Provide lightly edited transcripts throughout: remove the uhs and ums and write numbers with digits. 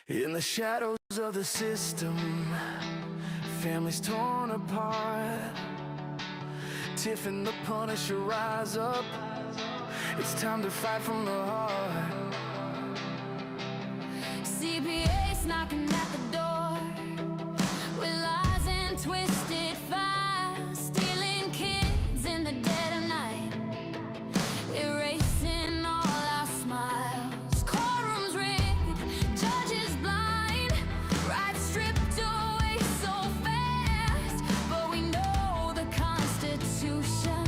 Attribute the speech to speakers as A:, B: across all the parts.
A: In the shadows of the system, families torn apart. Tiff and the Punisher rise up. It's time to fight from the heart.
B: CPA's knocking at the door with lies and twisted files, stealing kids in the dead of night, erasing all our smiles. Courtrooms rigged, judges blind, rights stripped away so fast. But we know the Constitution,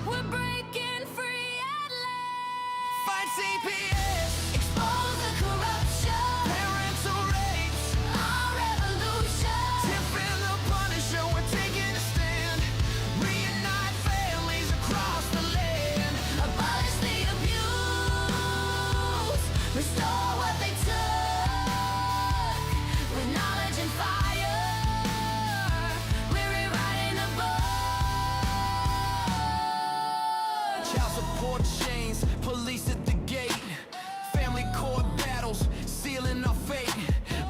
B: we're breaking free at last.
A: Fight CPS,
B: Expose the corruption,
A: parental rapes,
B: our revolution.
A: Tiff and the Punisher, we're taking a stand. Reunite families across the land.
B: Abolish the abuse, restore what they took. With knowledge and fire, we're rewriting the book.
A: Child support chains, police at the gate, family court battles, sealing our fate.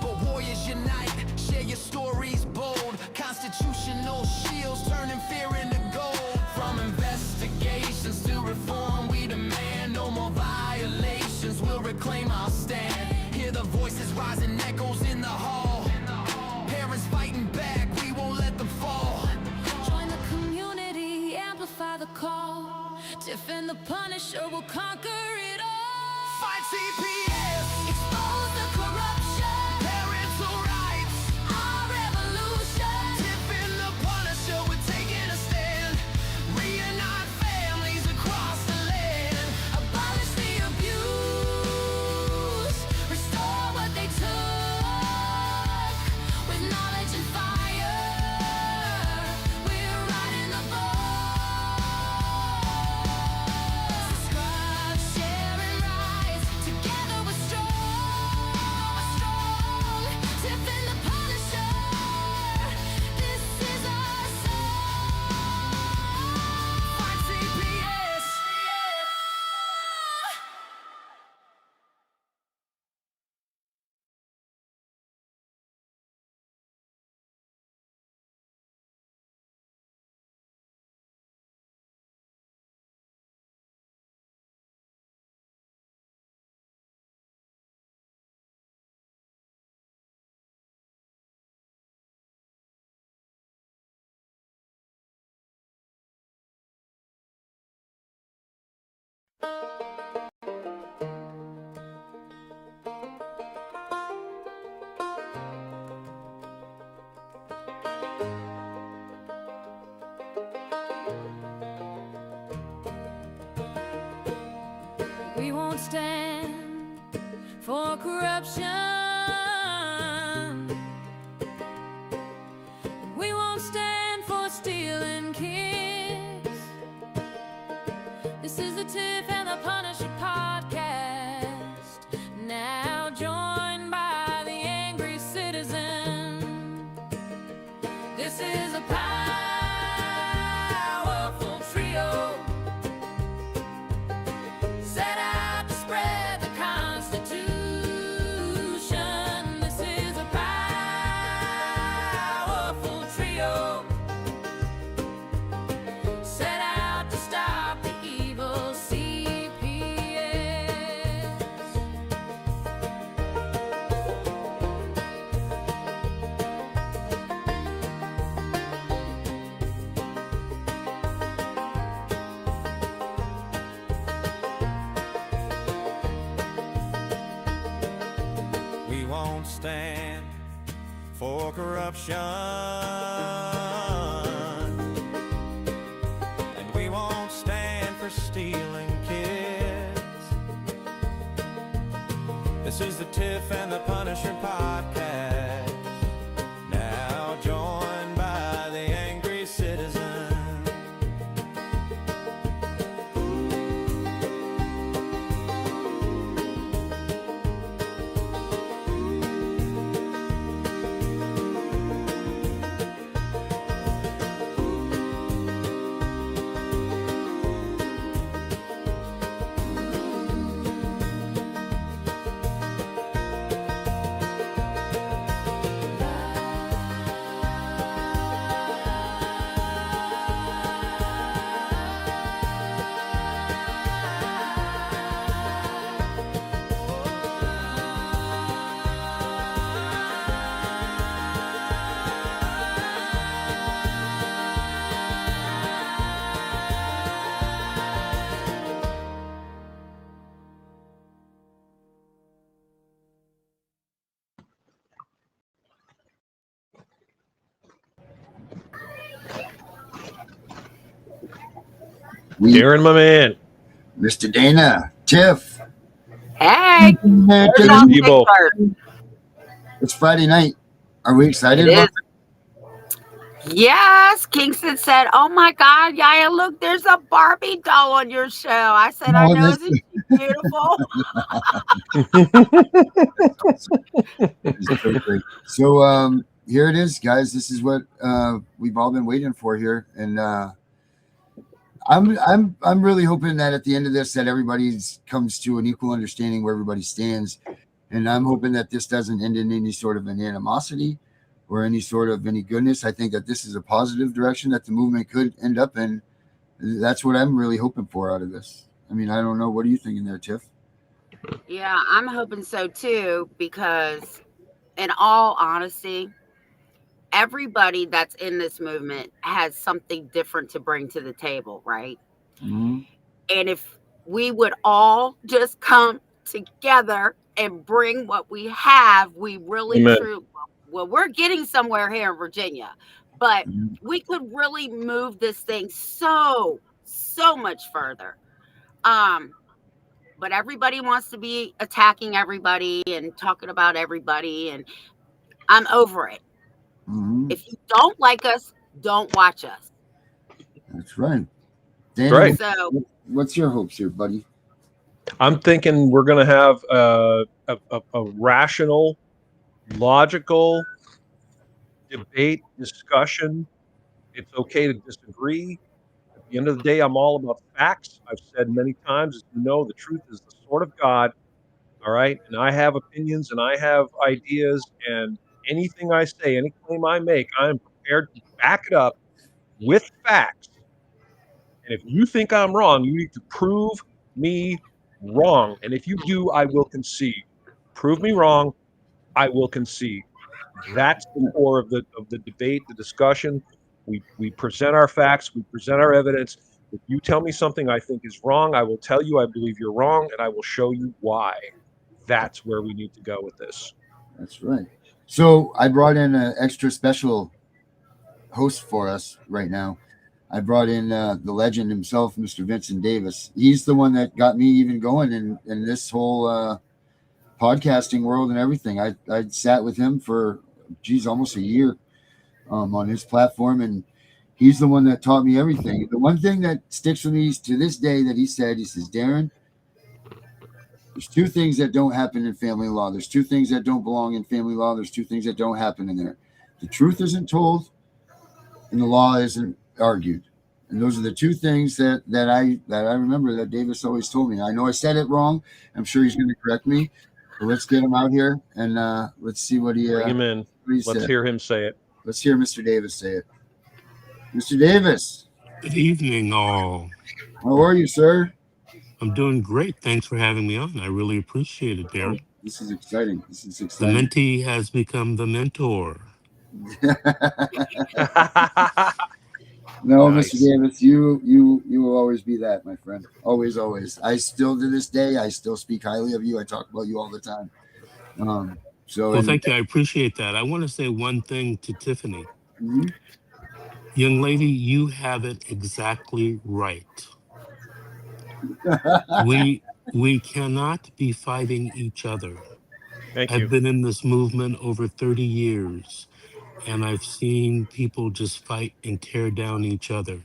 A: But warriors unite, share your stories bold. Constitutional shields turning fear into gold. From investigations to reform, we demand no more violations. We'll reclaim our stand. Hear the voices rising, echoes in the hall. Parents fighting back, we won't let them fall.
B: Join the community, amplify the call. Tiff and the Punisher will conquer it all.
A: Fight CPS,
B: Expose the corruption,
A: parental rights,
B: our revolution.
A: Tiff and the Punisher, we're taking a stand. Reunite families across the land.
B: Abolish the abuse, restore what they took. With knowledge and fire, we're writing the book. Subscribe, share and rise, together we're strong. Tiff and the Punisher, this is our song.
A: Fight CPS.
B: We won't stand for corruption. We won't stand for stealing kids. This is the Tiff and the Punisher podcast, now joined by the angry citizen. This is a powerful trio, set out to spread the Constitution. This is a powerful trio, set out to stop the evil CPS.
C: We won't stand for corruption, and we won't stand for stealing kids. This is the Tiff and the Punisher podcast, now joined by the angry citizen.
D: Darren, my man.
E: Mr. Dana, Tiff.
F: Hey,
E: It's
F: where's all
D: Debo.
E: Friday night. Are we excited
F: It
E: about
F: is. Yes, Kingston said, "Oh my God, Yaya, look, there's a Barbie doll on your show." I said, "I know, isn't she beautiful?"
E: It's so great. So here it is, guys. This is what we've all been waiting for here, and I'm really hoping that at the end of this, that everybody comes to an equal understanding where everybody stands, and I'm hoping that this doesn't end in any sort of an animosity or any sort of any goodness. I think that this is a positive direction that the movement could end up in. That's what I'm really hoping for out of this. I mean, I don't know. What are you thinking there, Tiff?
F: Yeah, I'm hoping so too, because in all honesty, everybody that's in this movement has something different to bring to the table, right?
E: Mm-hmm.
F: And if we would all just come together and bring what we have, we really true. Well, we're getting somewhere here in Virginia, but we could really move this thing so much further. But everybody wants to be attacking everybody and talking about everybody, and I'm over it.
E: Mm-hmm.
F: If you don't like us, don't watch us.
E: That's right. Dana,
D: Right.
F: So,
E: what's your hopes here, buddy?
D: I'm thinking we're going to have a rational, logical debate, discussion. It's okay to disagree. At the end of the day, I'm all about facts. I've said many times, as you know, the truth is the sword of God. All right. And I have opinions and I have ideas, and anything I say, any claim I make, I am prepared to back it up with facts. And if you think I'm wrong, you need to prove me wrong. And if you do, I will concede. Prove me wrong, I will concede. That's the core of the debate, the discussion. We present our facts, we present our evidence. If you tell me something I think is wrong, I will tell you I believe you're wrong, and I will show you why. That's where we need to go with this.
E: That's right. So I brought in an extra special host for us right now. I brought in the legend himself, Mr. Vincent Davis. He's the one that got me even going in this whole podcasting world and everything. I sat with him for, almost a year on his platform, and he's the one that taught me everything. The one thing that sticks with me to this day that he says, Darren, there's two things that don't happen in family law. There's two things that don't belong in family law. There's two things that don't happen in there. The truth isn't told, and the law isn't argued. And those are the two things that I remember that Davis always told me. I know I said it wrong. I'm sure he's going to correct me. But let's get him out here and let's see what he.
D: Bring him in. Let's hear him say it.
E: Let's hear Mr. Davis say it. Mr. Davis.
G: Good evening, all.
E: How are you, sir?
G: I'm doing great. Thanks for having me on. I really appreciate it, Darren.
E: This is exciting.
G: The mentee has become the mentor.
E: No, nice. Mr. Davis, you will always be that, my friend. Always, always. I still, to this day, I still speak highly of you. I talk about you all the time.
G: Well, thank you. I appreciate that. I want to say one thing to Tiffany.
E: Mm-hmm.
G: Young lady, you have it exactly right. we cannot be fighting each other. I've been in this movement over 30 years, and I've seen people just fight and tear down each other.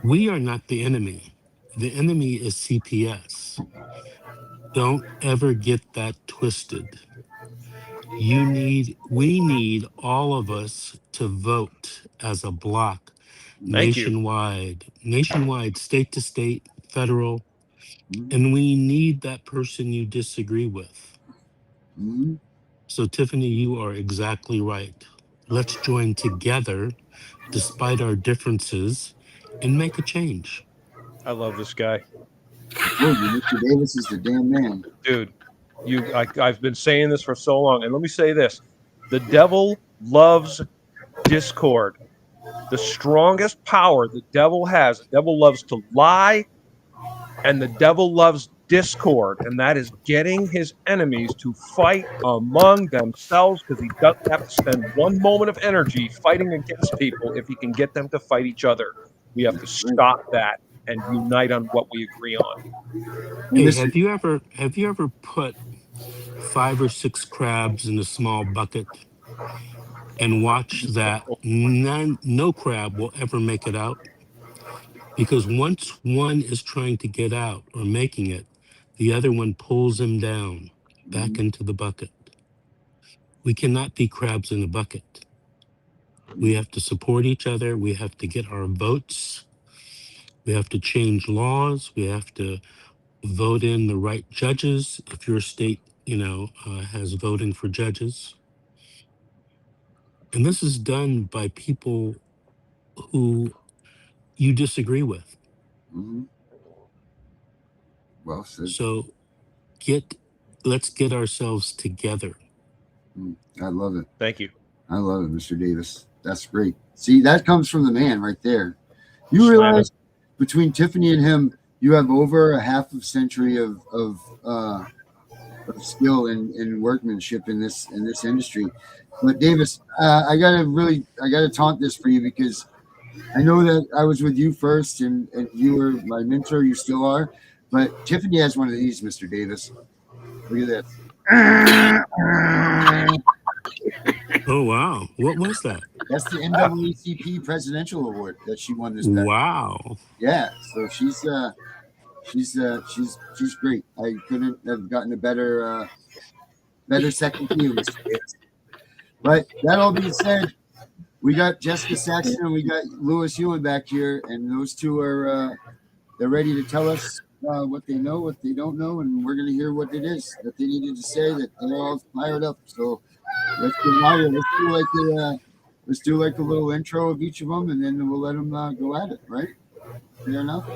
G: We are not the enemy. The enemy is CPS. Don't ever get that twisted. We need all of us to vote as a block, nationwide, state to state, federal, and we need that person you disagree with. So, Tiffany, you are exactly right. Let's join together, despite our differences, and make a change.
D: I love this guy.
E: Mr. Davis is the damn man.
D: Dude, I've been saying this for so long. And let me say this. The devil loves discord. The strongest power the devil has, the devil loves to lie, and the devil loves discord. And that is getting his enemies to fight among themselves, because he doesn't have to spend one moment of energy fighting against people if he can get them to fight each other. We have to stop that. and unite on what we agree on.
G: Hey, have you ever put 5 or 6 crabs in a small bucket and watch that no crab will ever make it out? Because once one is trying to get out or making it, the other one pulls him down back into the bucket. We cannot be crabs in a bucket. We have to support each other. We have to get our votes. We have to change laws. We have to vote in the right judges. If your state, has voting for judges. And this is done by people who you disagree with.
E: Well said.
G: So let's get ourselves together.
E: I love it.
D: Thank you.
E: I love it, Mr. Davis. That's great. See, that comes from the man right there. You realize between Tiffany and him, you have over a half a century of skill and workmanship in this industry. But Davis, I gotta taunt this for you, because I know that I was with you first, and you were my mentor. You still are. But Tiffany has one of these, Mr. Davis. Look at this.
G: Oh wow! What was that?
E: That's the NAACP Presidential Award that she won this past.
G: Wow!
E: Yeah, so she's great. I couldn't have gotten a better second to you, Mr. Davis. But that all being said, we got Jessica Saxton and we got Lewis Ewan back here, and those two are they're ready to tell us what they know, what they don't know, and we're going to hear what it is that they needed to say, that they're all fired up. So let's get live. Let's do like a little intro of each of them, and then we'll let them go at it, right? Fair enough?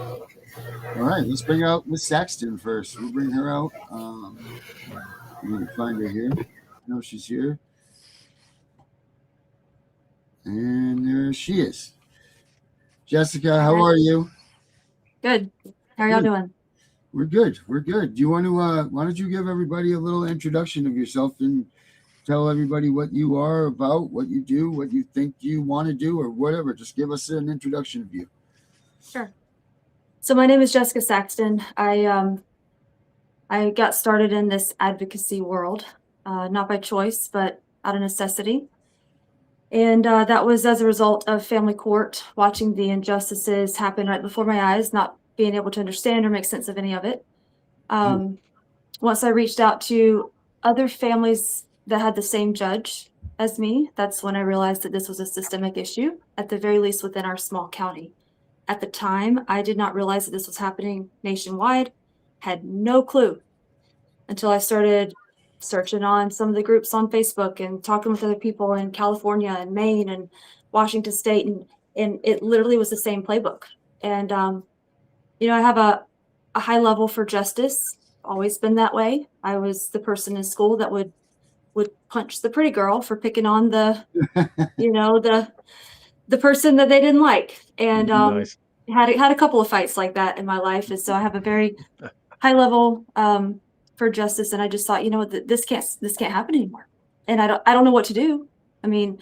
E: All right, let's bring out Miss Saxton first. We'll bring her out. I'm going to find her here. No, she's here. And there she is. Jessica, how are you?
H: Good. How are y'all doing?
E: We're good. We're good. Do you want to, why don't you give everybody a little introduction of yourself and tell everybody what you are about, what you do, what you think you want to do, or whatever. Just give us an introduction of you.
H: Sure. So my name is Jessica Saxton. I got started in this advocacy world, not by choice, but out of necessity. And that was as a result of family court, watching the injustices happen right before my eyes, not being able to understand or make sense of any of it. Once I reached out to other families that had the same judge as me, that's when I realized that this was a systemic issue, at the very least within our small county. At the time, I did not realize that this was happening nationwide, had no clue until I started searching on some of the groups on Facebook and talking with other people in California and Maine and Washington State, and it literally was the same playbook. And I have a high level for justice, always been that way. I was the person in school that would punch the pretty girl for picking on the the person that they didn't like, and
D: Nice.
H: had a couple of fights like that in my life. And so I have a very high level for justice, and I just thought, this can't happen anymore, and I don't know what to do. I mean,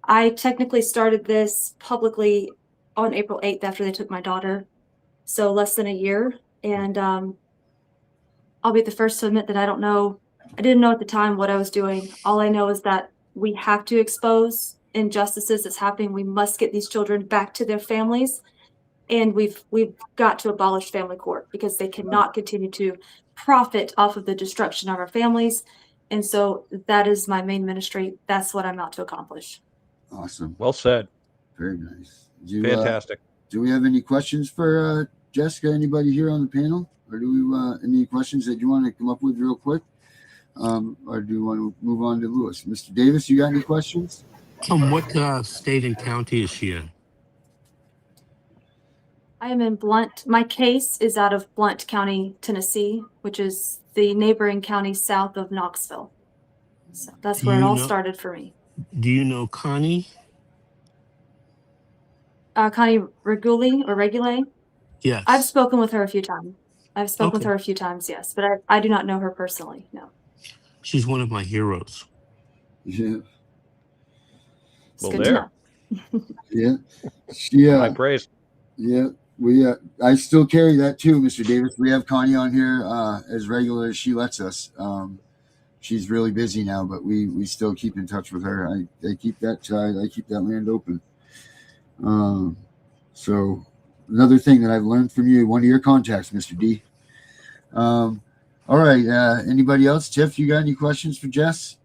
H: I technically started this publicly on April 8th after they took my daughter, so less than a year. And I'll be the first to admit that I didn't know at the time what I was doing. All I know is that we have to expose injustices that's happening. We must get these children back to their families, and we've got to abolish family court, because they cannot continue to profit off of the destruction of our families. And so that is my main ministry. That's what I'm out to accomplish.
E: Awesome.
D: Well said.
E: Very nice.
D: Fantastic.
E: Do we have any questions for Jessica? Anybody here on the panel? Or do we any questions that you want to come up with real quick? Or do you want to move on to Lewis? Mr. Davis, you got any questions?
G: What state and county is she in?
H: I am in Blount. My case is out of Blount County, Tennessee, which is the neighboring county south of Knoxville. So that's where it all started for me.
G: Do you know Connie?
H: Connie Regule?
G: Yes.
H: I've spoken with her a few times. Yes, but I do not know her personally, no.
G: She's one of my heroes.
E: Yeah.
H: It's good to know.
E: Yeah.
D: High praise.
E: Yeah. I still carry that too, Mr. Davis. We have Connie on here as regular as she lets us. She's really busy now, but we still keep in touch with her. I keep that land open. So another thing that I've learned from you, one of your contacts, Mr. D. All right. Anybody else? Tiff, you got any questions for Jess?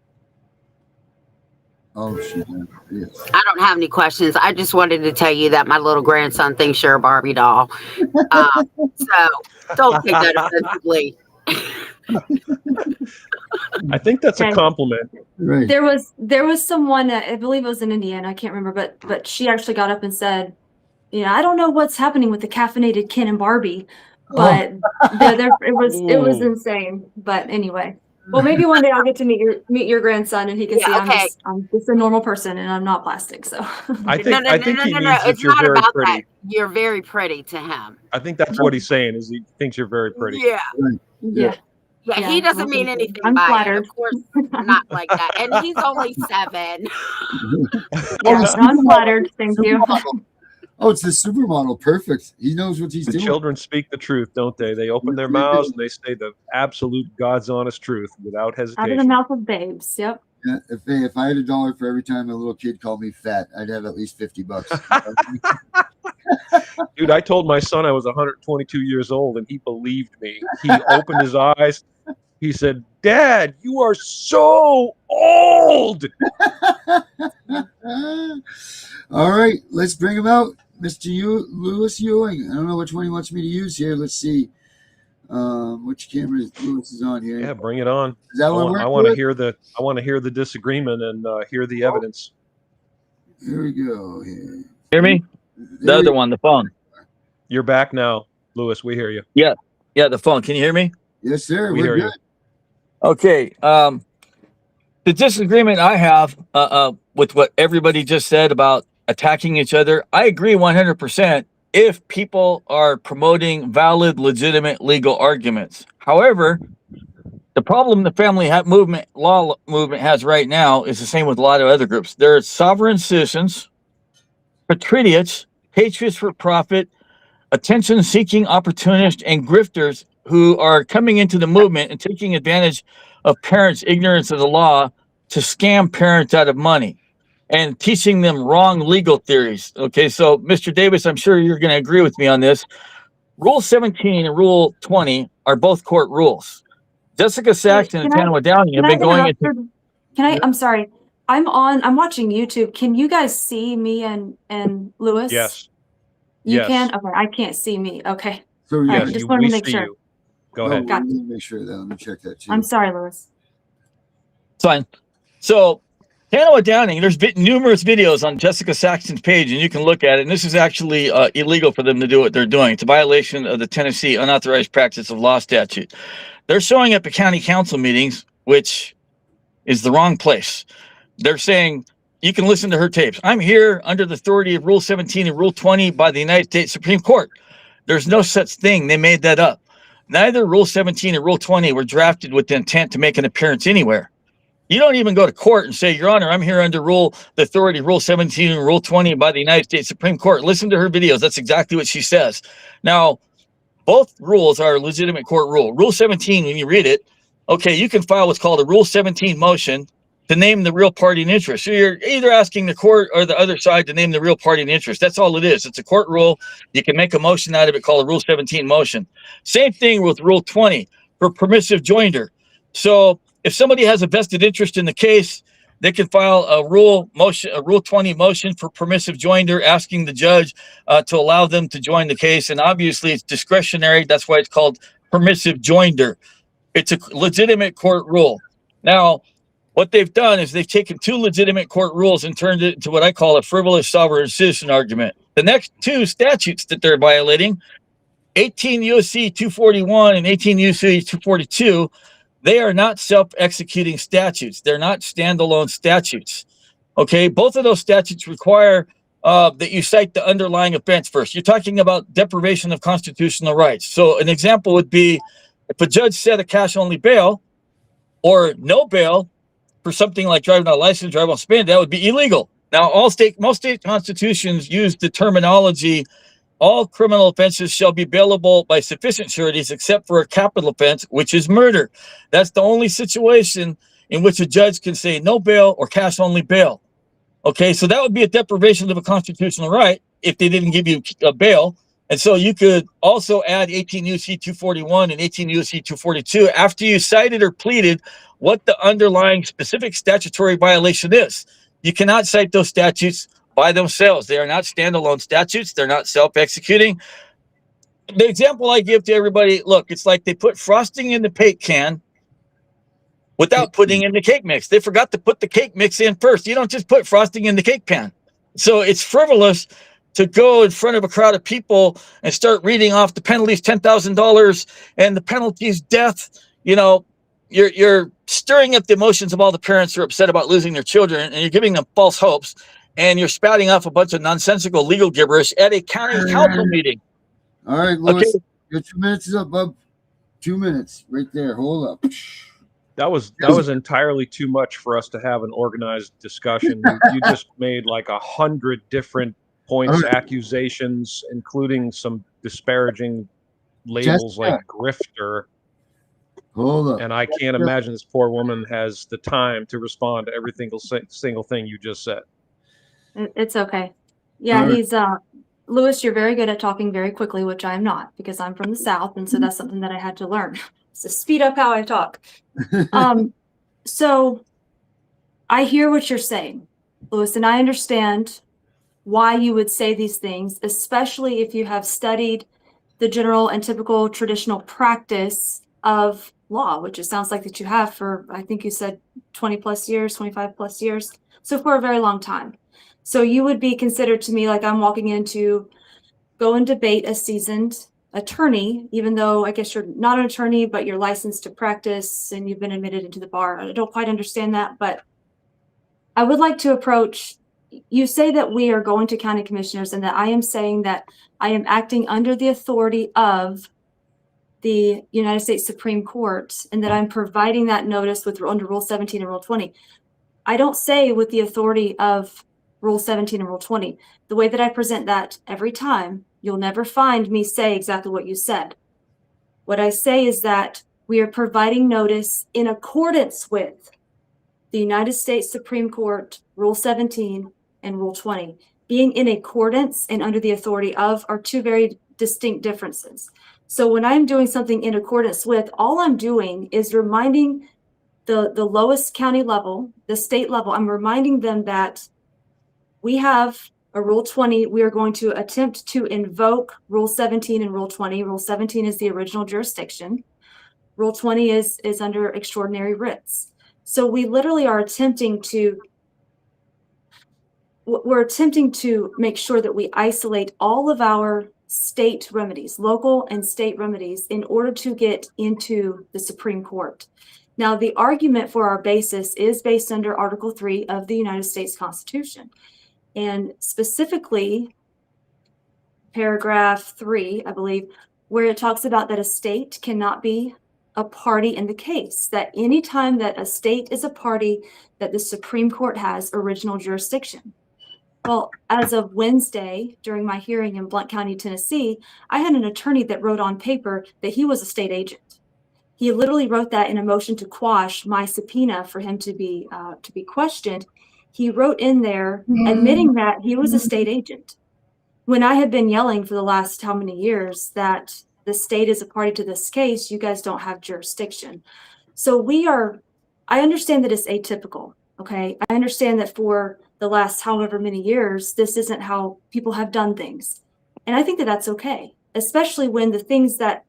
E: Oh, yes.
F: I don't have any questions. I just wanted to tell you that my little grandson thinks you're a Barbie doll. So don't take that offensively.
D: I think that's a compliment.
E: Right.
H: There was someone, I believe it was in Indiana, I can't remember, but she actually got up and said, I don't know what's happening with the caffeinated Ken and Barbie, but it was insane. But anyway, well, maybe one day I'll get to meet your grandson and he can see I'm just a normal person and I'm not plastic. So
D: I think he means that you're very pretty.
F: That. You're very pretty to him.
D: I think that's what he's saying, is he thinks you're very pretty.
F: Yeah.
E: Right.
H: Yeah.
F: Yeah, he doesn't mean anything
H: I'm
F: by
H: flattered.
F: it. Of course, not like that. And he's only 7.
H: Yeah, I'm flattered. Thank you.
E: Oh, it's the supermodel. Perfect. He knows what he's
D: The
E: doing.
D: children speak the truth, don't they? They open their mouths and they say the absolute God's honest truth without hesitation.
H: Out of the mouth of babes. Yep.
E: Yeah, if I had $1 for every time a little kid called me fat, I'd have at least $50.
D: Dude, I told my son I was 122 years old, and he believed me. He opened his eyes. He said, "Dad, you are so old."
E: All right, let's bring him out. Mr. Lewis Ewing. I don't know which one he wants me to use here. Let's see. Which camera Lewis is on here?
D: Yeah, bring it on.
E: Is that
D: I want to hear the disagreement and hear the evidence.
E: Here we go. Here.
I: Hear me? The other one, the phone.
D: You're back now, Lewis. We hear you.
I: Yeah, the phone. Can you hear me?
E: Yes, sir.
D: We
E: We're
D: hear
E: good.
D: you.
I: Okay. The disagreement I have with what everybody just said about attacking each other, I agree 100% if people are promoting valid, legitimate legal arguments. However, the problem the family law movement has right now is the same with a lot of other groups. There are sovereign citizens, patriots, patriots for profit, attention-seeking opportunists, and grifters who are coming into the movement and taking advantage of parents' ignorance of the law to scam parents out of money and teaching them wrong legal theories. Okay, so Mr. Davis, I'm sure you're going to agree with me on this. Rule 17 and Rule 20 are both court rules. Jessica Saxton and Tanoa Downing have been going into...
H: I'm sorry. I'm watching YouTube. Can you guys see me and Lewis?
D: Yes.
H: You can? Okay, I can't see me. Okay.
E: So
H: All
E: yes,
H: right, just wanted to make sure.
D: You. Go ahead.
E: Let me make sure that. Let me check that too.
H: I'm sorry, Lewis.
I: It's fine. So, Tanoa Downing, there's been numerous videos on Jessica Saxton's page, and you can look at it. And this is actually illegal for them to do what they're doing. It's a violation of the Tennessee Unauthorized Practice of Law statute. They're showing up at county council meetings, which is the wrong place. They're saying, you can listen to her tapes. I'm here under the authority of Rule 17 and Rule 20 by the United States Supreme Court. There's no such thing. They made that up. Neither Rule 17 and Rule 20 were drafted with the intent to make an appearance anywhere. You don't even go to court and say, Your Honor, I'm here under the authority of Rule 17 and Rule 20 by the United States Supreme Court. Listen to her videos. That's exactly what she says. Now, both rules are a legitimate court rule. Rule 17, when you read it, okay, you can file what's called a Rule 17 motion to name the real party in interest. So you're either asking the court or the other side to name the real party in interest. That's all it is. It's a court rule. You can make a motion out of it called a Rule 17 motion. Same thing with Rule 20 for permissive joinder. So if somebody has a vested interest in the case, they can file a Rule 20 motion for permissive joinder, asking the judge to allow them to join the case. And obviously it's discretionary. That's why it's called permissive joinder. It's a legitimate court rule. Now, what they've done is they've taken two legitimate court rules and turned it into what I call a frivolous sovereign citizen argument. The next two statutes that they're violating, 18 U.S.C. 241 and 18 U.S.C. 242, they are not self-executing statutes. They're not standalone statutes. Okay, both of those statutes require that you cite the underlying offense first. You're talking about deprivation of constitutional rights. So an example would be if a judge set a cash-only bail or no bail for something like driving on license, driving on suspended, that would be illegal. Now, most state constitutions use the terminology all criminal offenses shall be bailable by sufficient sureties except for a capital offense, which is murder. That's the only situation in which a judge can say no bail or cash only bail. Okay, so that would be a deprivation of a constitutional right if they didn't give you a bail. And so you could also add 18 U.S.C. 241 and 18 U.S.C. 242 after you cited or pleaded what the underlying specific statutory violation is. You cannot cite those statutes by themselves. They are not standalone statutes. They're not self-executing. The example I give to everybody, look, it's like they put frosting in the cake can without putting in the cake mix. They forgot to put the cake mix in first. You don't just put frosting in the cake pan. So it's frivolous to go in front of a crowd of people and start reading off the penalties, $10,000, and the penalties, death. You know, you're stirring up the emotions of all the parents who are upset about losing their children, and you're giving them false hopes, and you're spouting off a bunch of nonsensical legal gibberish at a county council meeting.
E: All right, Louis, your 2 minutes is up, bub. 2 minutes right there. Hold up.
D: That was entirely too much for us to have an organized discussion. You just made like 100 different points, accusations, including some disparaging labels like grifter.
E: Hold up.
D: And I can't imagine this poor woman has the time to respond to every single thing you just said.
H: It's okay. Yeah, he's Louis, you're very good at talking very quickly, which I am not, because I'm from the South, and so that's something that I had to learn. So speed up how I talk. So I hear what you're saying, Louis, and I understand why you would say these things, especially if you have studied the general and typical traditional practice of law, which it sounds like that you have for, I think you said 20 plus years, 25 plus years. So for a very long time. So you would be considered to me like I'm walking in to go and debate a seasoned attorney, even though I guess you're not an attorney, but you're licensed to practice and you've been admitted into the bar. I don't quite understand that, but I would like to approach, you say that we are going to county commissioners and that I am saying that I am acting under the authority of the United States Supreme Court and that I'm providing that notice with under Rule 17 and Rule 20. I don't say with the authority of Rule 17 and Rule 20. The way that I present that every time, you'll never find me say exactly what you said. What I say is that we are providing notice in accordance with the United States Supreme Court, Rule 17 and Rule 20. Being in accordance and under the authority of are two very distinct differences. So when I'm doing something in accordance with, all I'm doing is reminding the lowest county level, the state level, I'm reminding them that we have a Rule 20. We are going to attempt to invoke Rule 17 and Rule 20. Rule 17 is the original jurisdiction. Rule 20 is under extraordinary writs. So we literally are attempting to make sure that we isolate all of our state remedies, local and state remedies, in order to get into the Supreme Court. Now, the argument for our basis is based under Article 3 of the United States Constitution. And specifically, paragraph 3, I believe, where it talks about that a state cannot be a party in the case, that any time that a state is a party, that the Supreme Court has original jurisdiction. Well, as of Wednesday, during my hearing in Blount County, Tennessee, I had an attorney that wrote on paper that he was a state agent. He literally wrote that in a motion to quash my subpoena for him to be questioned. He wrote in there admitting that he was a state agent. When I had been yelling for the last how many years that the state is a party to this case, you guys don't have jurisdiction. So I understand that it's atypical, okay? I understand that for the last however many years, this isn't how people have done things. And I think that that's okay, especially when the things that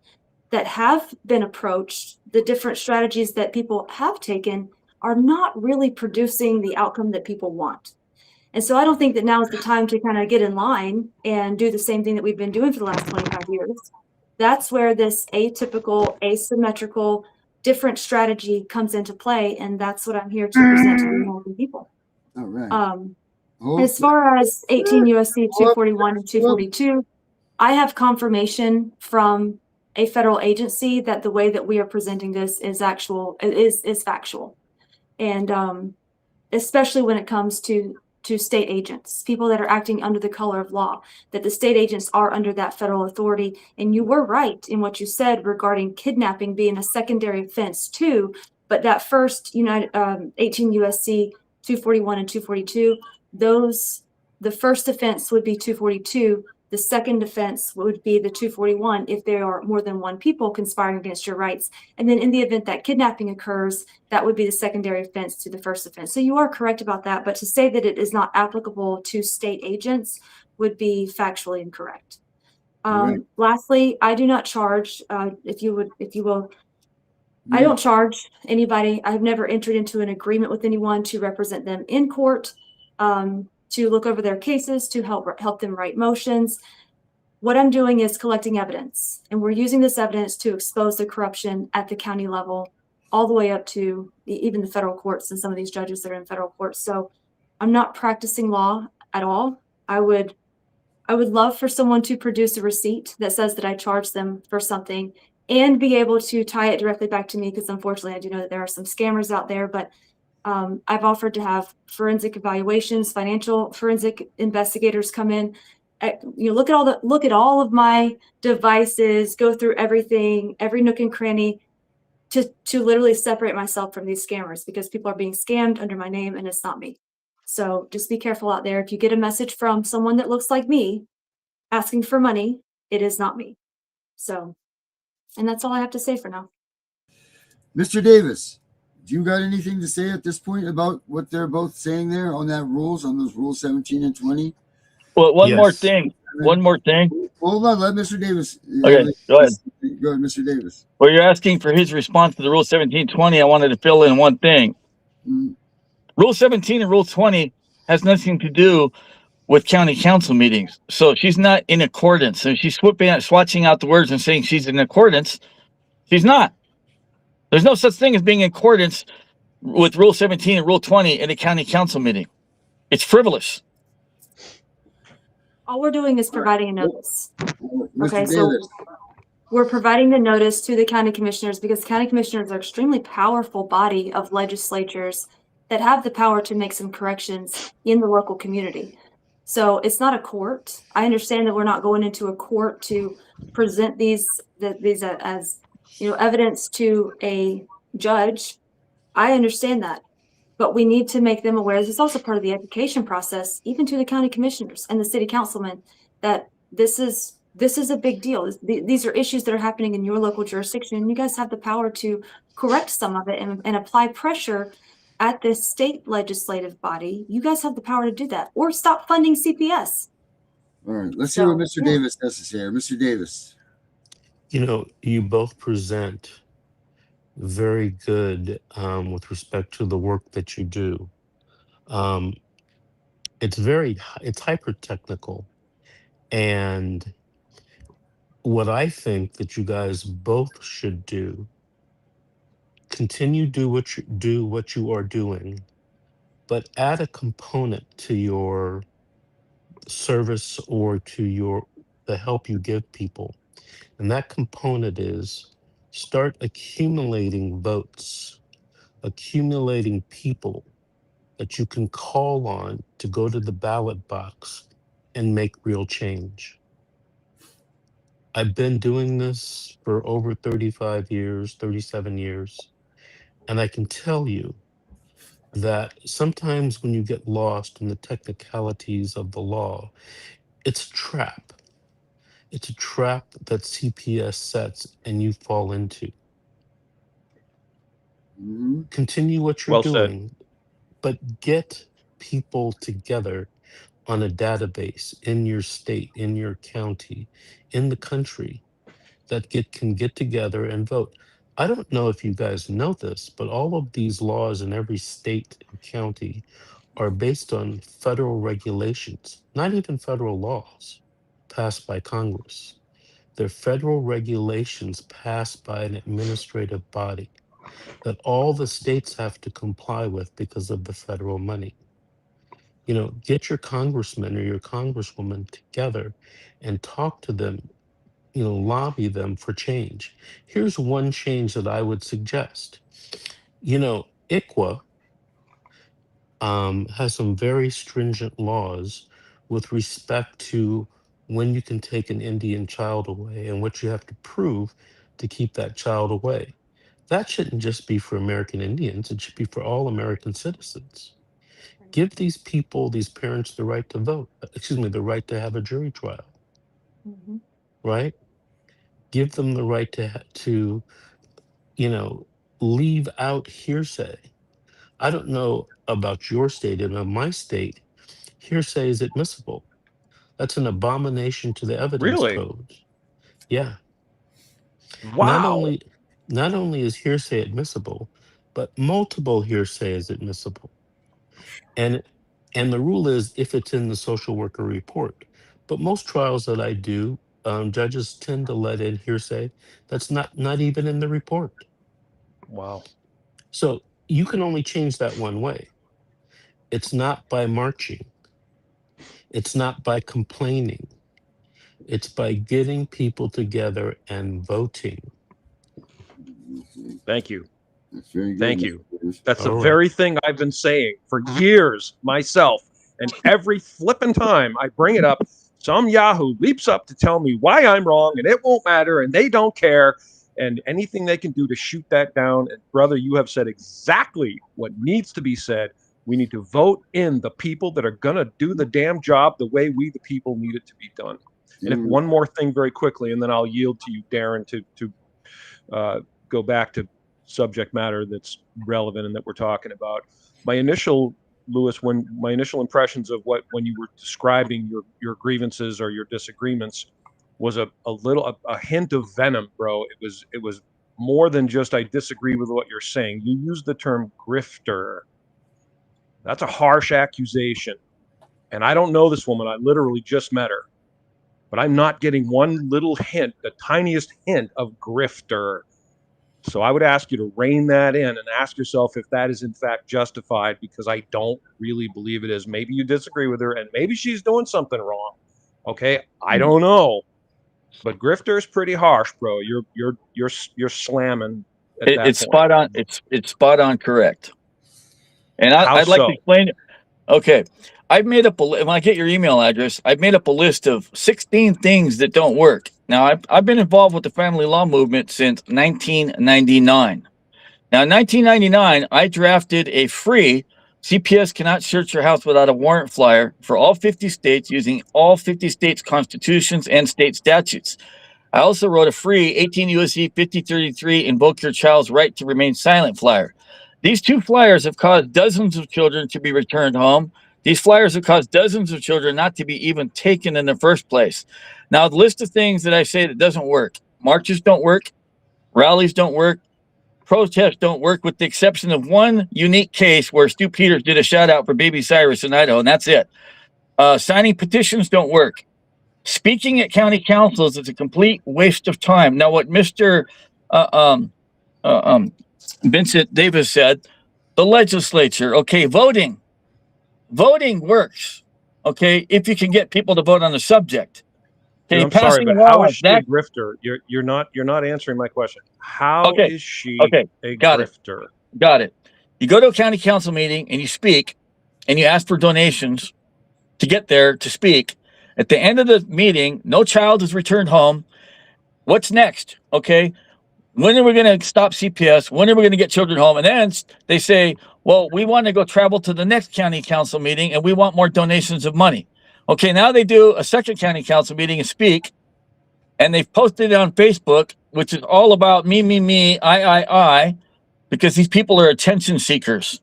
H: have been approached, the different strategies that people have taken are not really producing the outcome that people want. And so I don't think that now is the time to kind of get in line and do the same thing that we've been doing for the last 25 years. That's where this atypical, asymmetrical, different strategy comes into play. And that's what I'm here to present to the American people.
E: All right.
H: As far as 18 U.S.C. 241 and 242, I have confirmation from a federal agency that the way that we are presenting this is factual. And especially when it comes to to state agents, people that are acting under the color of law, that the state agents are under that federal authority. And you were right in what you said regarding kidnapping being a secondary offense too. But that first 18 USC 241 and 242, the first offense would be 242. The second offense would be the 241 if there are more than one people conspiring against your rights. And then in the event that kidnapping occurs, that would be the secondary offense to the first offense. So you are correct about that, but to say that it is not applicable to state agents would be factually incorrect.
E: Right.
H: Lastly, I do not charge, if you will, I don't charge anybody. I've never entered into an agreement with anyone to represent them in court, to look over their cases, to help them write motions. What I'm doing is collecting evidence, and we're using this evidence to expose the corruption at the county level, all the way up to even the federal courts and some of these judges that are in federal courts. So I'm not practicing law at all. I would love for someone to produce a receipt that says that I charged them for something and be able to tie it directly back to me, because unfortunately I do know that there are some scammers out there, but I've offered to have forensic evaluations, financial forensic investigators come in, look at all of my devices, go through everything, every nook and cranny, to literally separate myself from these scammers, because people are being scammed under my name and it's not me. So just be careful out there. If you get a message from someone that looks like me asking for money, it is not me. So, and that's all I have to say for now.
E: Mr. Davis, do you got anything to say at this point about what they're both saying there on those rules 17 and 20?
I: Well, one more
G: Yes.
I: thing. Hold on,
E: let Mr. Davis.
I: Okay, go ahead.
E: Go ahead, Mr. Davis.
I: Well, you're asking for his response to the Rule 1720. I wanted to fill in one thing. Rule 17 and Rule 20 has nothing to do with county council meetings. So she's not in accordance. So she's swatching out the words and saying she's in accordance. She's not. There's no such thing as being in accordance with Rule 17 and Rule 20 in a county council meeting. It's frivolous.
H: All we're doing is providing a notice.
E: Mr. Davis.
H: We're providing the notice to the county commissioners, because county commissioners are an extremely powerful body of legislatures that have the power to make some corrections in the local community. So it's not a court. I understand that we're not going into a court to present these as evidence to a judge. I understand that, but we need to make them aware. This is also part of the education process, even to the county commissioners and the city councilmen, that this is a big deal. These are issues that are happening in your local jurisdiction, and you guys have the power to correct some of it and apply pressure at the state legislative body. You guys have the power to do that, or stop funding CPS.
E: All right, let's see what Mr. Davis has to say. Mr. Davis.
G: You both present very good with respect to the work that you do. It's hyper technical, and what I think that you guys both should do, continue do what you are doing, but add a component to your service or to the help you give people. And that component is start accumulating votes, accumulating people that you can call on to go to the ballot box and make real change. I've been doing this for over 35 years, 37 years, and I can tell you that sometimes when you get lost in the technicalities of the law, it's a trap. It's a trap that CPS sets and you fall into. Continue what you're doing, but get people together on a database in your state, in your county, in the country that can get together and vote. I don't know if you guys know this, but all of these laws in every state and county are based on federal regulations, not even federal laws passed by Congress. They're federal regulations passed by an administrative body that all the states have to comply with because of the federal money. Get your congressman or your congresswoman together and talk to them, lobby them for change. Here's one change that I would suggest. ICWA has some very stringent laws with respect to when you can take an Indian child away and what you have to prove to keep that child away. That shouldn't just be for American Indians, it should be for all American citizens. Give these people, these parents, the right to vote, the right to have a jury trial, right? Give them the right to leave out hearsay. I don't know about your state, and in my state, hearsay is admissible. That's an abomination to the evidence
D: Really?
G: codes. Yeah. Not
D: Wow.
G: only is hearsay admissible, but multiple hearsay is admissible. And the rule is if it's in the social worker report. But most trials that I do, judges tend to let in hearsay that's not even in the report.
D: Wow.
G: So you can only change that one way. It's not by marching. It's not by complaining. It's by getting people together and voting.
D: Thank you.
E: That's very good.
D: Thank
E: Mr.
D: you.
E: Davis.
D: That's the
G: All right.
D: very thing I've been saying for years myself. And every flipping time I bring it up, some Yahoo leaps up to tell me why I'm wrong and it won't matter and they don't care. And anything they can do to shoot that down. And brother, you have said exactly what needs to be said. We need to vote in the people that are going to do the damn job the way we, the people, need it to be done. And if one more thing very quickly, and then I'll yield to you, Darren, to go back to subject matter that's relevant and that we're talking about. My initial, Lewis, when my initial impressions of when you were describing your grievances or your disagreements was a hint of venom, bro. It was more than just I disagree with what you're saying. You used the term grifter. That's a harsh accusation. And I don't know this woman. I literally just met her. But I'm not getting one little hint, the tiniest hint of grifter. So I would ask you to rein that in and ask yourself if that is in fact justified, because I don't really believe it is. Maybe you disagree with her and maybe she's doing something wrong. Okay, I don't know. But grifter is pretty harsh, bro. You're slamming at that
I: It's
D: point.
I: spot on. It's spot on correct. And I'd like to explain. Okay, I've made up when I get your email address, I've made up a list of 16 things that don't work. Now, I've been involved with the family law movement since 1999. Now, in 1999, I drafted a free CPS cannot search your house without a warrant flyer for all 50 states using all 50 states' constitutions and state statutes. I also wrote a free 18 U.S.C. 5033 invoke your child's right to remain silent flyer. These two flyers have caused dozens of children to be returned home. These flyers have caused dozens of children not to be even taken in the first place. Now, the list of things that I say that doesn't work: marches don't work, rallies don't work, protests don't work, with the exception of one unique case where Stu Peters did a shout out for baby Cyrus in Idaho, and that's it. Signing petitions don't work. Speaking at county councils is a complete waste of time. Now, what Mr. Vincent Davis said, the legislature, okay, voting works, okay, if you can get people to vote on the subject. Okay,
D: I'm sorry, but how is she
I: that,
D: a grifter? You're not answering my question. How is she a grifter?
I: Got it. You go to a county council meeting and you speak and you ask for donations to get there to speak. At the end of the meeting, no child is returned home. What's next? Okay. When are we going to stop CPS? When are we going to get children home? And then they say, well, we want to go travel to the next county council meeting and we want more donations of money. Okay, now they do a second county council meeting and speak, and they've posted it on Facebook, which is all about me, I, because these people are attention seekers.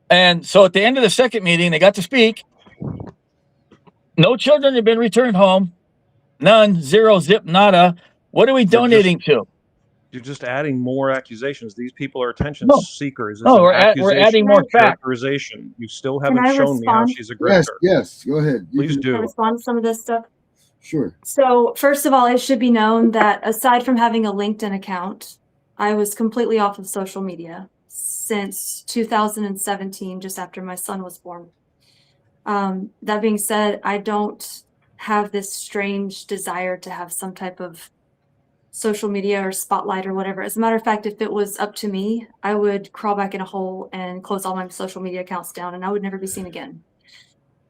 I: And so at the end of the second meeting, they got to speak. No children have been returned home. None, zero, zip, nada. What are we donating to?
D: You're just adding more accusations. These people are attention seekers.
I: No, we're adding more facts.
D: You still haven't shown me how she's a grifter.
E: Yes, go ahead.
D: Please do.
H: Can I respond to some of this stuff?
E: Sure.
H: So first of all, it should be known that aside from having a LinkedIn account, I was completely off of social media since 2017, just after my son was born. That being said, I don't have this strange desire to have some type of social media or spotlight or whatever. As a matter of fact, if it was up to me, I would crawl back in a hole and close all my social media accounts down, and I would never be seen again.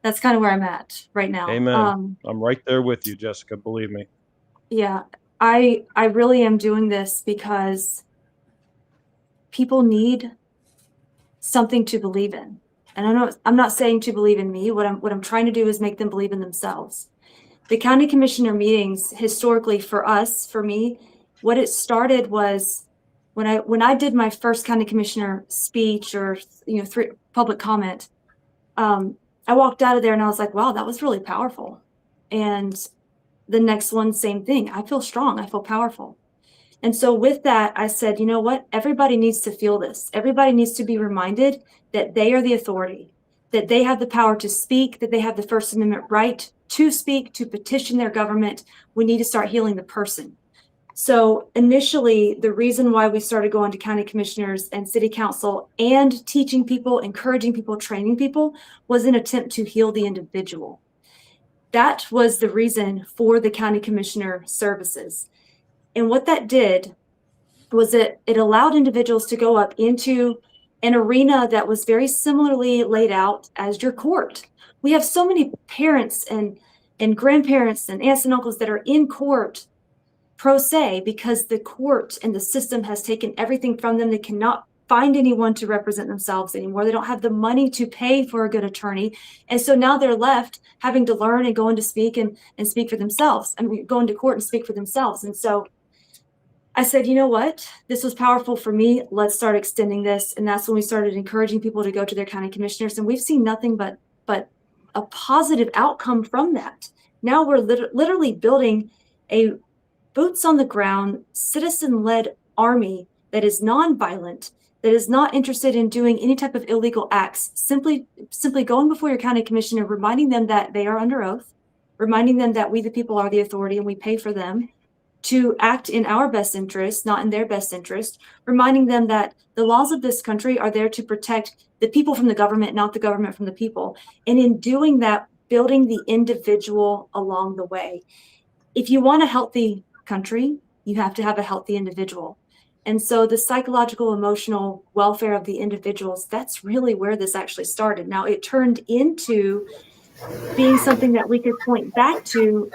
H: That's kind of where I'm at right now.
D: Amen. I'm right there with you, Jessica. Believe me.
H: Yeah, I really am doing this because people need something to believe in. And I'm not saying to believe in me. What I'm trying to do is make them believe in themselves. The county commissioner meetings, historically for us, for me, what it started was when I did my first county commissioner speech or public comment. I walked out of there and I was like, wow, that was really powerful. And the next one, same thing. I feel strong. I feel powerful. And so with that, I said, you know what? Everybody needs to feel this. Everybody needs to be reminded that they are the authority, that they have the power to speak, that they have the First Amendment right to speak, to petition their government. We need to start healing the person. So initially, the reason why we started going to county commissioners and city council and teaching people, encouraging people, training people was an attempt to heal the individual. That was the reason for the county commissioner services. And what that did was it allowed individuals to go up into an arena that was very similarly laid out as your court. We have so many parents and grandparents and aunts and uncles that are in court pro se because the court and the system has taken everything from them. They cannot find anyone to represent themselves anymore. They don't have the money to pay for a good attorney. And so now they're left having to learn and going to speak and speak for themselves. I mean, going to court and speak for themselves. And so I said, you know what? This was powerful for me. Let's start extending this. And that's when we started encouraging people to go to their county commissioners. And we've seen nothing but a positive outcome from that. Now we're literally building a boots on the ground, citizen-led army that is nonviolent, that is not interested in doing any type of illegal acts, simply going before your county commissioner, reminding them that they are under oath, reminding them that we the people are the authority and we pay for them to act in our best interest, not in their best interest, reminding them that the laws of this country are there to protect the people from the government, not the government from the people. And in doing that, building the individual along the way. If you want a healthy country, you have to have a healthy individual. And so the psychological, emotional welfare of the individuals, that's really where this actually started. Now it turned into being something that we could point back to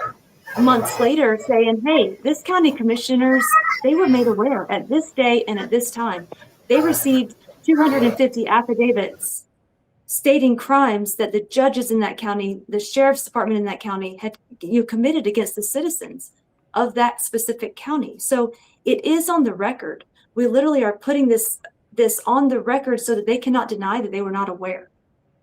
H: months later saying, hey, this county commissioners, they were made aware at this day and at this time. They received 250 affidavits stating crimes that the judges in that county, the sheriff's department in that county had committed against the citizens of that specific county. So it is on the record. We literally are putting this on the record so that they cannot deny that they were not aware.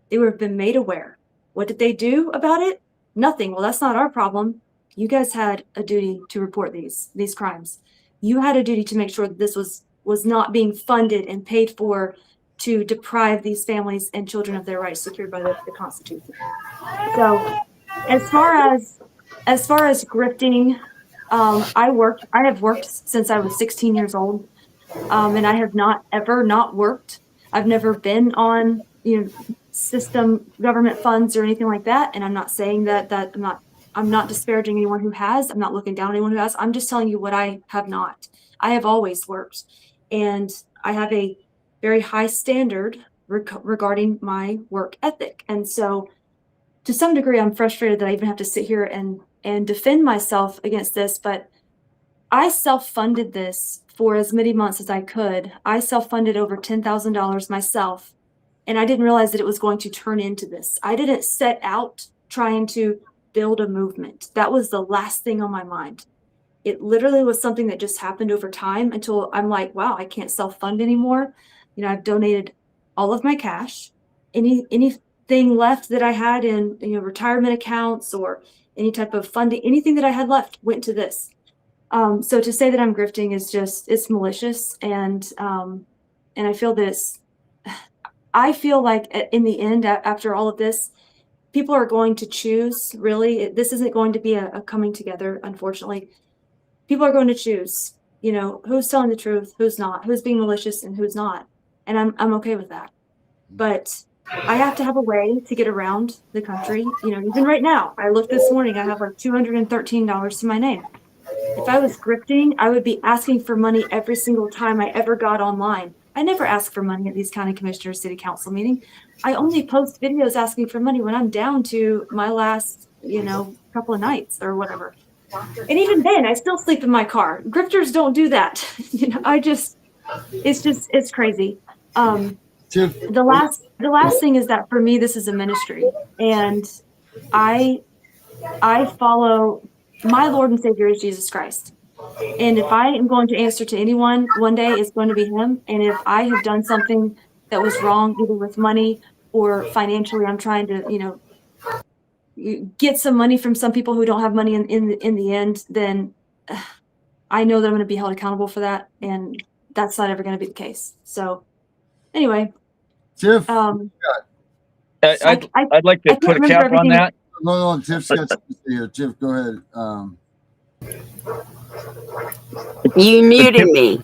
H: They were been made aware. What did they do about it? Nothing. Well, that's not our problem. You guys had a duty to report these crimes. You had a duty to make sure that this was not being funded and paid for to deprive these families and children of their rights secured by the Constitution. So as far as grifting, I have worked since I was 16 years old, and I have not ever not worked. I've never been on system government funds or anything like that. And I'm not saying that I'm not disparaging anyone who has. I'm not looking down on anyone who has. I'm just telling you what I have not. I have always worked, and I have a very high standard regarding my work ethic. And so to some degree, I'm frustrated that I even have to sit here and defend myself against this, but I self-funded this for as many months as I could. I self-funded over $10,000 myself, and I didn't realize that it was going to turn into this. I didn't set out trying to build a movement. That was the last thing on my mind. It literally was something that just happened over time until I'm like, wow, I can't self-fund anymore. I've donated all of my cash. Anything left that I had in retirement accounts or any type of funding, anything that I had left went to this. So to say that I'm grifting is it's malicious, and I feel that I feel like in the end, after all of this, people are going to choose. Really, this isn't going to be a coming together. Unfortunately, people are going to choose. Who's telling the truth, who's not, who's being malicious, and who's not. And I'm okay with that. But I have to have a way to get around the country. Even right now, I looked this morning, I have like $213 to my name. If I was grifting, I would be asking for money every single time I ever got online. I never ask for money at these county commissioners, city council meeting. I only post videos asking for money when I'm down to my last, couple of nights or whatever. And even then, I still sleep in my car. Grifters don't do that. It's crazy. The last thing is that for me, this is a ministry, and I follow my Lord and Savior is Jesus Christ. And if I am going to answer to anyone, one day it's going to be him. And if I have done something that was wrong, either with money or financially, I'm trying to, get some money from some people who don't have money in the end, then I know that I'm going to be held accountable for that. And that's not ever going to be the case. So anyway,
E: Tiff,
I: I'd like to put a cap on that.
E: no, Tiff's got something to say here. Tiff, go ahead.
F: You muted me.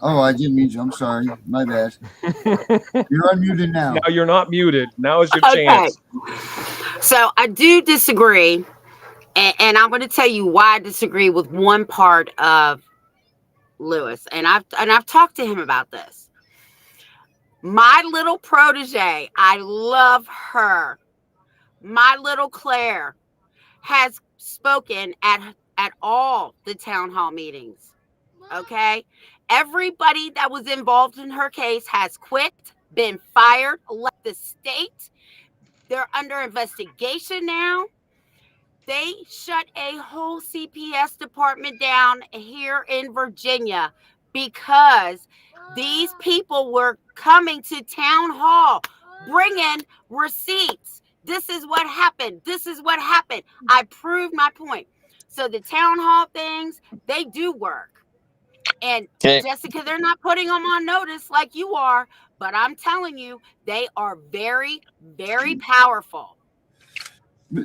E: Oh, I didn't mean to. I'm sorry. My bad. You're unmuted now.
D: Now you're not muted. Now is your chance.
F: So I do disagree. And I'm going to tell you why I disagree with one part of Lewis. And I've talked to him about this. My little protege, I love her. My little Claire has spoken at all the town hall meetings. Okay? Everybody that was involved in her case has quit, been fired, left the state. They're under investigation now. They shut a whole CPS department down here in Virginia because these people were coming to town hall, bringing receipts. This is what happened. This is what happened. I proved my point. So the town hall things, they do work. And Jessica, they're not putting them on notice like you are, but I'm telling you, they are very, very powerful.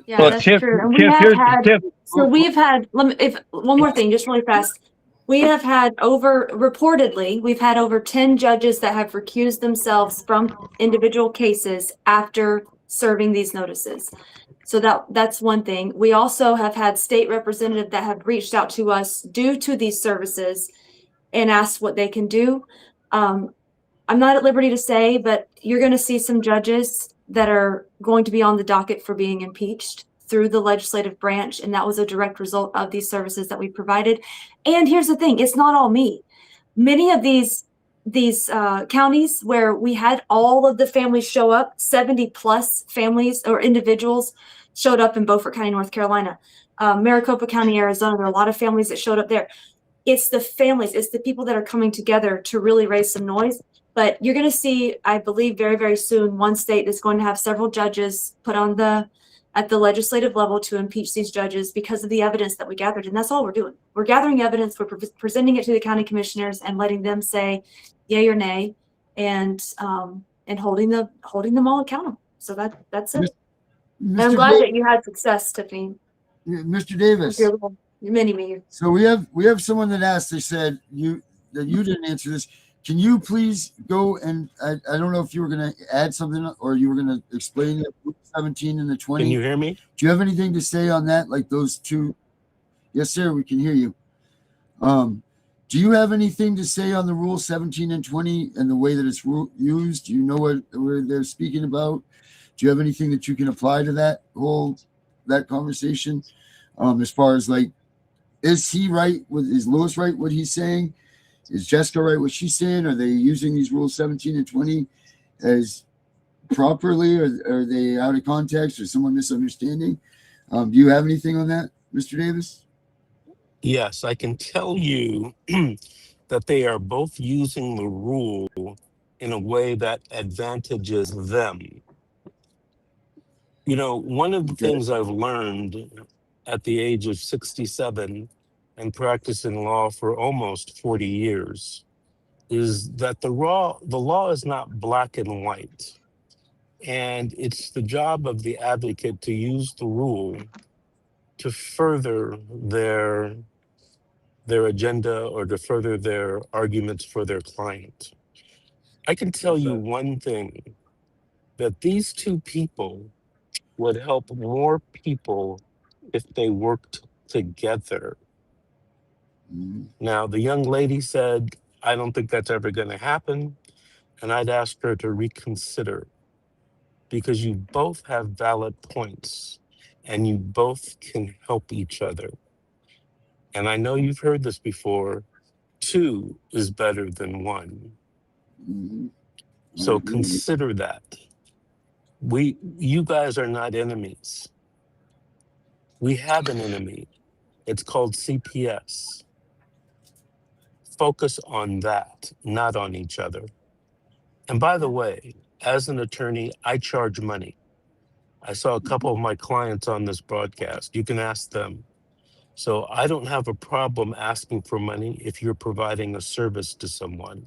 H: Yeah, well, that's true. And we've had one more thing, just really fast. We have had reportedly, we've had over 10 judges that have recused themselves from individual cases after serving these notices. So that's one thing. We also have had state representatives that have reached out to us due to these services and asked what they can do. I'm not at liberty to say, but you're going to see some judges that are going to be on the docket for being impeached through the legislative branch. And that was a direct result of these services that we provided. And here's the thing, it's not all me. Many of these counties where we had all of the families show up, 70 plus families or individuals showed up in Beaufort County, North Carolina, Maricopa County, Arizona. There are a lot of families that showed up there. It's the families, it's the people that are coming together to really raise some noise. But you're going to see, I believe, very, very soon, one state that's going to have several judges put on at the legislative level to impeach these judges because of the evidence that we gathered. And that's all we're doing. We're gathering evidence. We're presenting it to the county commissioners and letting them say yay or nay, and holding them all accountable. So that's it. I'm glad that you had success, Tiffany.
E: Mr. Davis.
H: Your mini-me.
E: So we have someone that asked. They said you didn't answer this. Can you please go and I don't know if you were going to add something or you were going to explain the 17 and the 20.
G: Can you hear me?
E: Do you have anything to say on that? Like those two? Yes, sir. We can hear you. Do you have anything to say on the rule 17 and 20 and the way that it's used? Do you know what they're speaking about? Do you have anything that you can apply to that conversation? As far as like, is he right? Is Lewis right? What he's saying? Is Jessica right what she's saying? Are they using these rules 17 and 20 as properly, or are they out of context or someone misunderstanding? Do you have anything on that, Mr. Davis?
G: Yes, I can tell you that they are both using the rule in a way that advantages them. You know, one of the things I've learned at the age of 67 and practicing law for almost 40 years is that the law is not black and white. And it's the job of the advocate to use the rule to further their agenda or to further their arguments for their client. I can tell you one thing, that these two people would help more people if they worked together. Now, the young lady said, I don't think that's ever going to happen. And I'd ask her to reconsider, because you both have valid points and you both can help each other. And I know you've heard this before, 2 is better than 1. So consider that. You guys are not enemies. We have an enemy. It's called CPS. Focus on that, not on each other. And by the way, as an attorney, I charge money. I saw a couple of my clients on this broadcast. You can ask them. So I don't have a problem asking for money if you're providing a service to someone.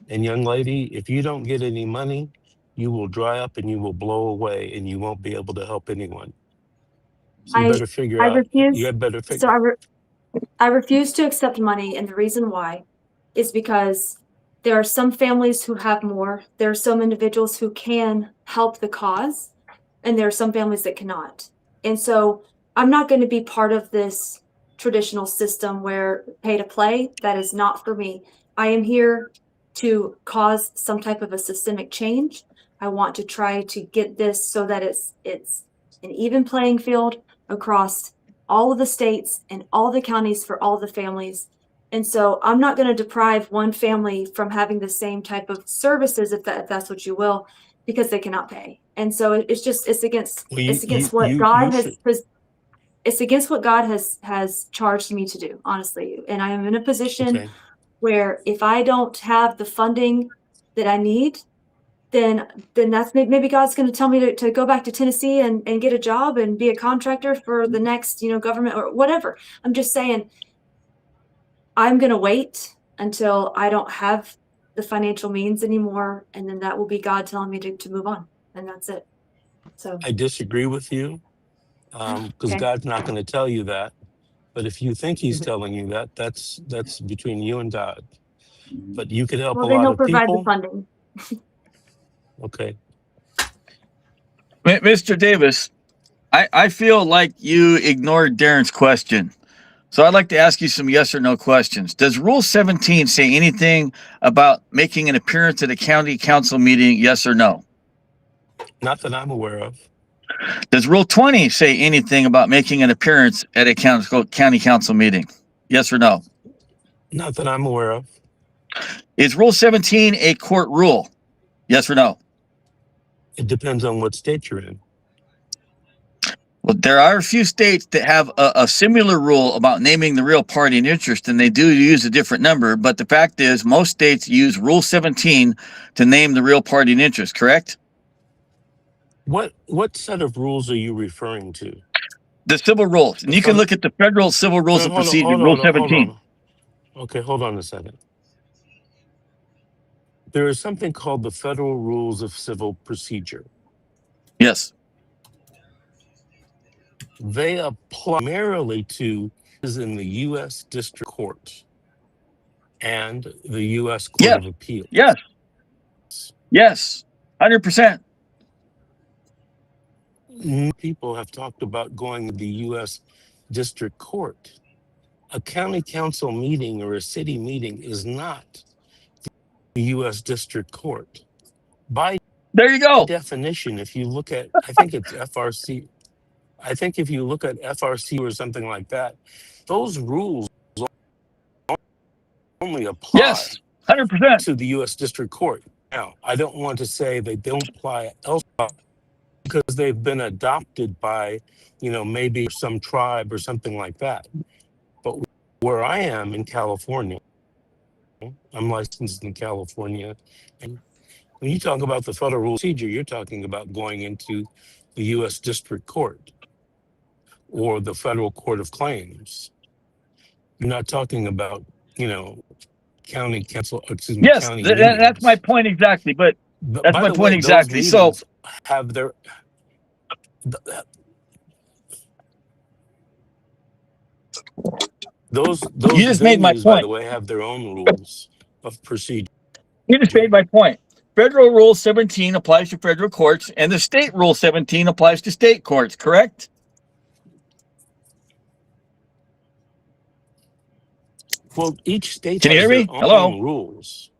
G: And young lady, if you don't get any money, you will dry up and you will blow away and you won't be able to help anyone. So you better figure
H: I
G: out.
H: refuse.
G: You had better figure.
H: So I refuse to accept money, and the reason why is because there are some families who have more. There are some individuals who can help the cause, and there are some families that cannot. And so I'm not going to be part of this traditional system where pay to play. That is not for me. I am here to cause some type of a systemic change. I want to try to get this so that it's an even playing field across all of the states and all the counties for all the families. And so I'm not going to deprive one family from having the same type of services, if that's what you will, because they cannot pay. And so it's against what God has charged me to do, honestly. And I am in a position where if I don't have the funding that I need, then that's maybe God's going to tell me to go back to Tennessee and get a job and be a contractor for the next, government or whatever. I'm just saying, I'm going to wait until I don't have the financial means anymore. And then that will be God telling me to move on. And that's it. So
G: I disagree with you, because God's not going to tell you that. But if you think he's telling you that, that's between you and God. But you could help a lot of
H: provide
G: people.
H: The funding.
G: Okay.
I: Mr. Davis, I feel like you ignored Darren's question. So I'd like to ask you some yes or no questions. Does Rule 17 say anything about making an appearance at a county council meeting, yes or no?
G: Not that I'm aware of.
I: Does Rule 20 say anything about making an appearance at a county council meeting, yes or no?
G: Not that I'm aware of.
I: Is Rule 17 a court rule, yes or no?
G: It depends on what state you're in.
I: Well, there are a few states that have a similar rule about naming the real party in interest, and they do use a different number. But the fact is, most states use Rule 17 to name the real party in interest, correct?
G: What set of rules are you referring to?
I: The civil rules. And you can look at the federal civil rules of procedure, Rule 17.
G: Okay, hold on a second. There is something called the Federal Rules of Civil Procedure.
I: Yes.
G: They apply primarily to in the U.S. District Court and the U.S. Court of Appeals.
I: Yes. Yes. 100%.
G: People have talked about going to the U.S. District Court. A county council meeting or a city meeting is not the U.S. District Court. By
I: there you go.
G: Definition, if you look at, I think it's FRC. I think if you look at FRC or something like that, those rules only apply
I: 100%
G: to the U.S. District Court. Now, I don't want to say they don't apply elsewhere because they've been adopted by, maybe some tribe or something like that. But where I am in California, I'm licensed in California, and when you talk about the federal rule procedure, you're talking about going into the U.S. District Court or the Federal Court of Claims. You're not talking about, county council, county meetings.
I: That's my point exactly. But that's my point exactly. So
G: have their those
I: you just made my point.
G: By the way, have their own rules of procedure.
I: You just made my point. Federal Rule 17 applies to federal courts, and the state Rule 17 applies to state courts, correct?
G: Well, each state
I: Can you
G: has
I: hear
G: their
I: me? Hello?
G: own rules.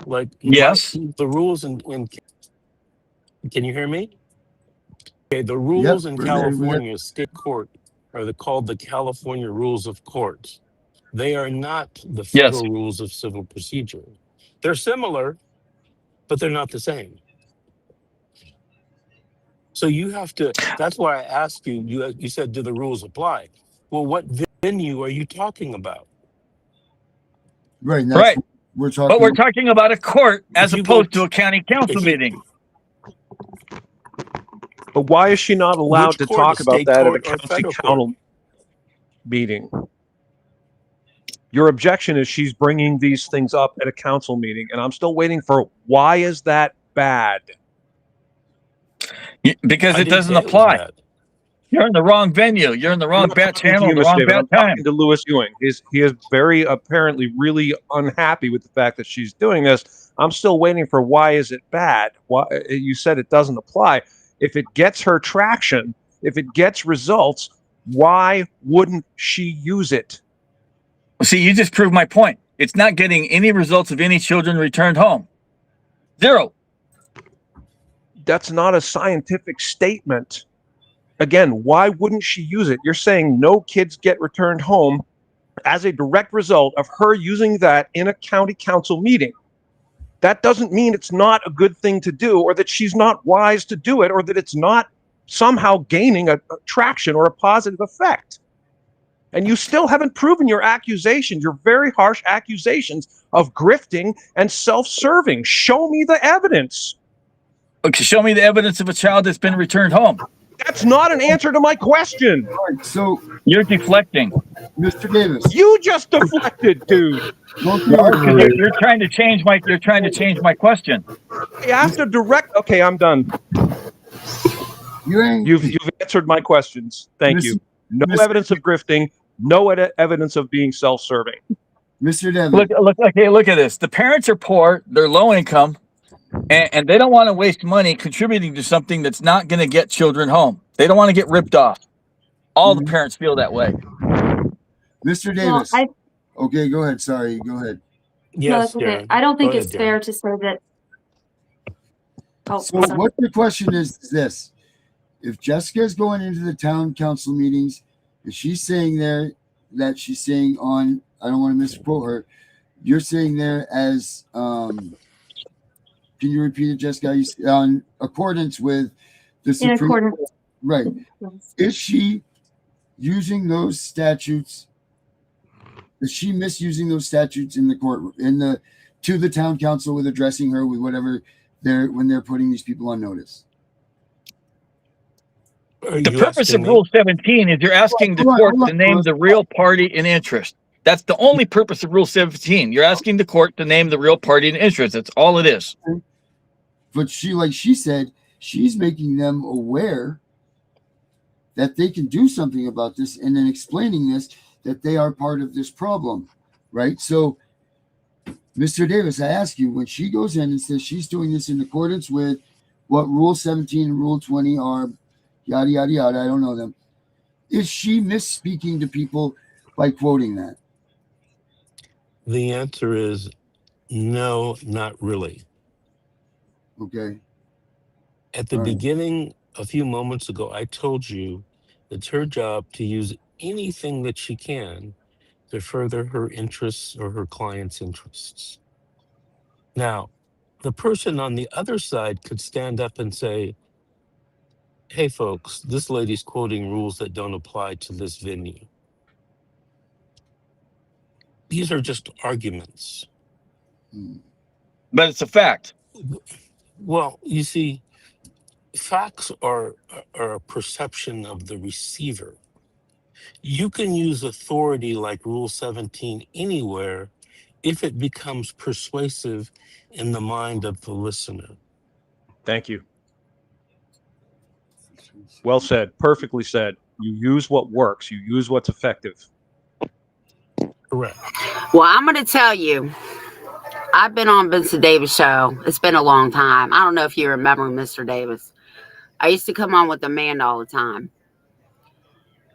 G: Like
I: Yes.
G: the rules in can you hear me? Okay, the
E: Yep,
G: rules in
E: we're there. We're there.
G: California state court are called the California Rules of Court. They are not the
I: Yes.
G: federal rules of civil procedure. They're similar, but they're not the same. So you have to, that's why I asked you, you said, do the rules apply? Well, what venue are you talking about?
E: Right. And
I: Right.
E: we're talking.
I: But we're talking about a court as
G: If you go
I: opposed to a county council
G: if you-
I: meeting.
D: But why is she not allowed
G: Which
D: to
G: court,
D: talk
G: a
D: about
G: state
D: that at a
G: court or
D: county
G: federal court?
D: council meeting? Your objection is she's bringing these things up at a council meeting, and I'm still waiting for why is that bad?
I: Because
G: I
I: it
G: didn't
I: doesn't
G: say it was
I: apply.
G: bad.
I: You're in the wrong venue. You're in the
D: I'm
I: wrong
D: not
I: bat
D: talking to
I: channel,
D: you,
I: the
D: Mr.
I: wrong
D: David. I'm
I: bat time.
D: talking to Lewis Ewing. He is very apparently really unhappy with the fact that she's doing this. I'm still waiting for why is it bad? Why you said it doesn't apply. If it gets her traction, if it gets results, why wouldn't she use it?
I: See, you just proved my point. It's not getting any results of any children returned home. Zero.
D: That's not a scientific statement. Again, why wouldn't she use it? You're saying no kids get returned home as a direct result of her using that in a county council meeting. That doesn't mean it's not a good thing to do, or that she's not wise to do it, or that it's not somehow gaining a traction or a positive effect. And you still haven't proven your accusations, your very harsh accusations of grifting and self-serving. Show me the evidence.
I: Okay, show me the evidence of a child that's been returned home.
D: That's not an answer to my question.
E: All right, so
I: You're deflecting.
E: Mr. Davis,
D: You just deflected, dude.
I: You're trying to change my question.
D: I have to direct. Okay, I'm done. You've answered my questions. Thank you. No evidence of grifting. No evidence of being self-serving.
E: Mr. Davis.
I: Look at this. The parents are poor. They're low income. And they don't want to waste money contributing to something that's not going to get children home. They don't want to get ripped off. All the parents feel that way.
E: Mr. Davis.
H: Well,
E: okay, go ahead. Sorry, go ahead.
G: Yes,
H: no, okay.
G: Darren.
H: I don't think
G: Go
H: it's
G: ahead,
H: fair
G: Darren.
H: to say that. Oh,
E: So
H: sorry.
E: what the question is this: if Jessica is going into the town council meetings, is she saying there that she's saying on? I don't want to misquote her. You're saying there as can you repeat it, Jessica? On accordance with the Supreme
H: accordance.
E: Court, right?
H: Yes.
E: Is she using those statutes? Is she misusing those statutes in the court to the town council with addressing her with whatever when they're putting these people on notice?
I: The purpose of Rule 17 is you're asking the court to name the real party in interest. That's the only purpose of Rule 17. You're asking the court to name the real party in interest. That's all it is.
E: But she said, she's making them aware that they can do something about this, and then explaining this, that they are part of this problem, right? So, Mr. Davis, I ask you, when she goes in and says she's doing this in accordance with what Rule 17 and Rule 20 are, yada, yada, yada, I don't know them, is she misspeaking to people by quoting that?
G: The answer is no, not really.
E: Okay.
G: At the beginning, a few moments ago, I told you it's her job to use anything that she can to further her interests or her client's interests. Now, the person on the other side could stand up and say, hey, folks, this lady's quoting rules that don't apply to this venue. These are just arguments.
I: But it's a fact.
G: Well, you see, facts are a perception of the receiver. You can use authority like Rule 17 anywhere if it becomes persuasive in the mind of the listener.
D: Thank you. Well said. Perfectly said. You use what works. You use what's effective.
G: Correct.
F: Well, I'm going to tell you, I've been on Vincent Davis' show. It's been a long time. I don't know if you remember Mr. Davis. I used to come on with Amanda all the time.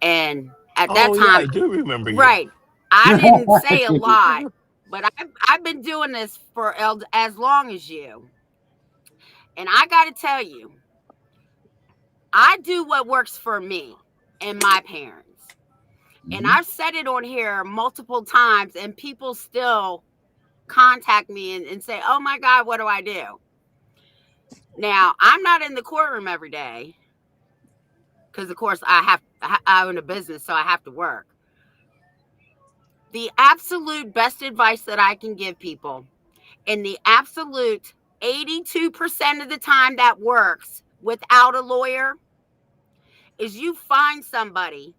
F: And at that time,
G: I do remember you.
F: Right. I didn't say a lot, but I've been doing this for as long as you. And I got to tell you, I do what works for me and my parents. And I've said it on here multiple times, and people still contact me and say, oh my God, what do I do? Now, I'm not in the courtroom every day because, of course, I own a business, so I have to work. The absolute best advice that I can give people, and the absolute 82% of the time that works without a lawyer, is you find somebody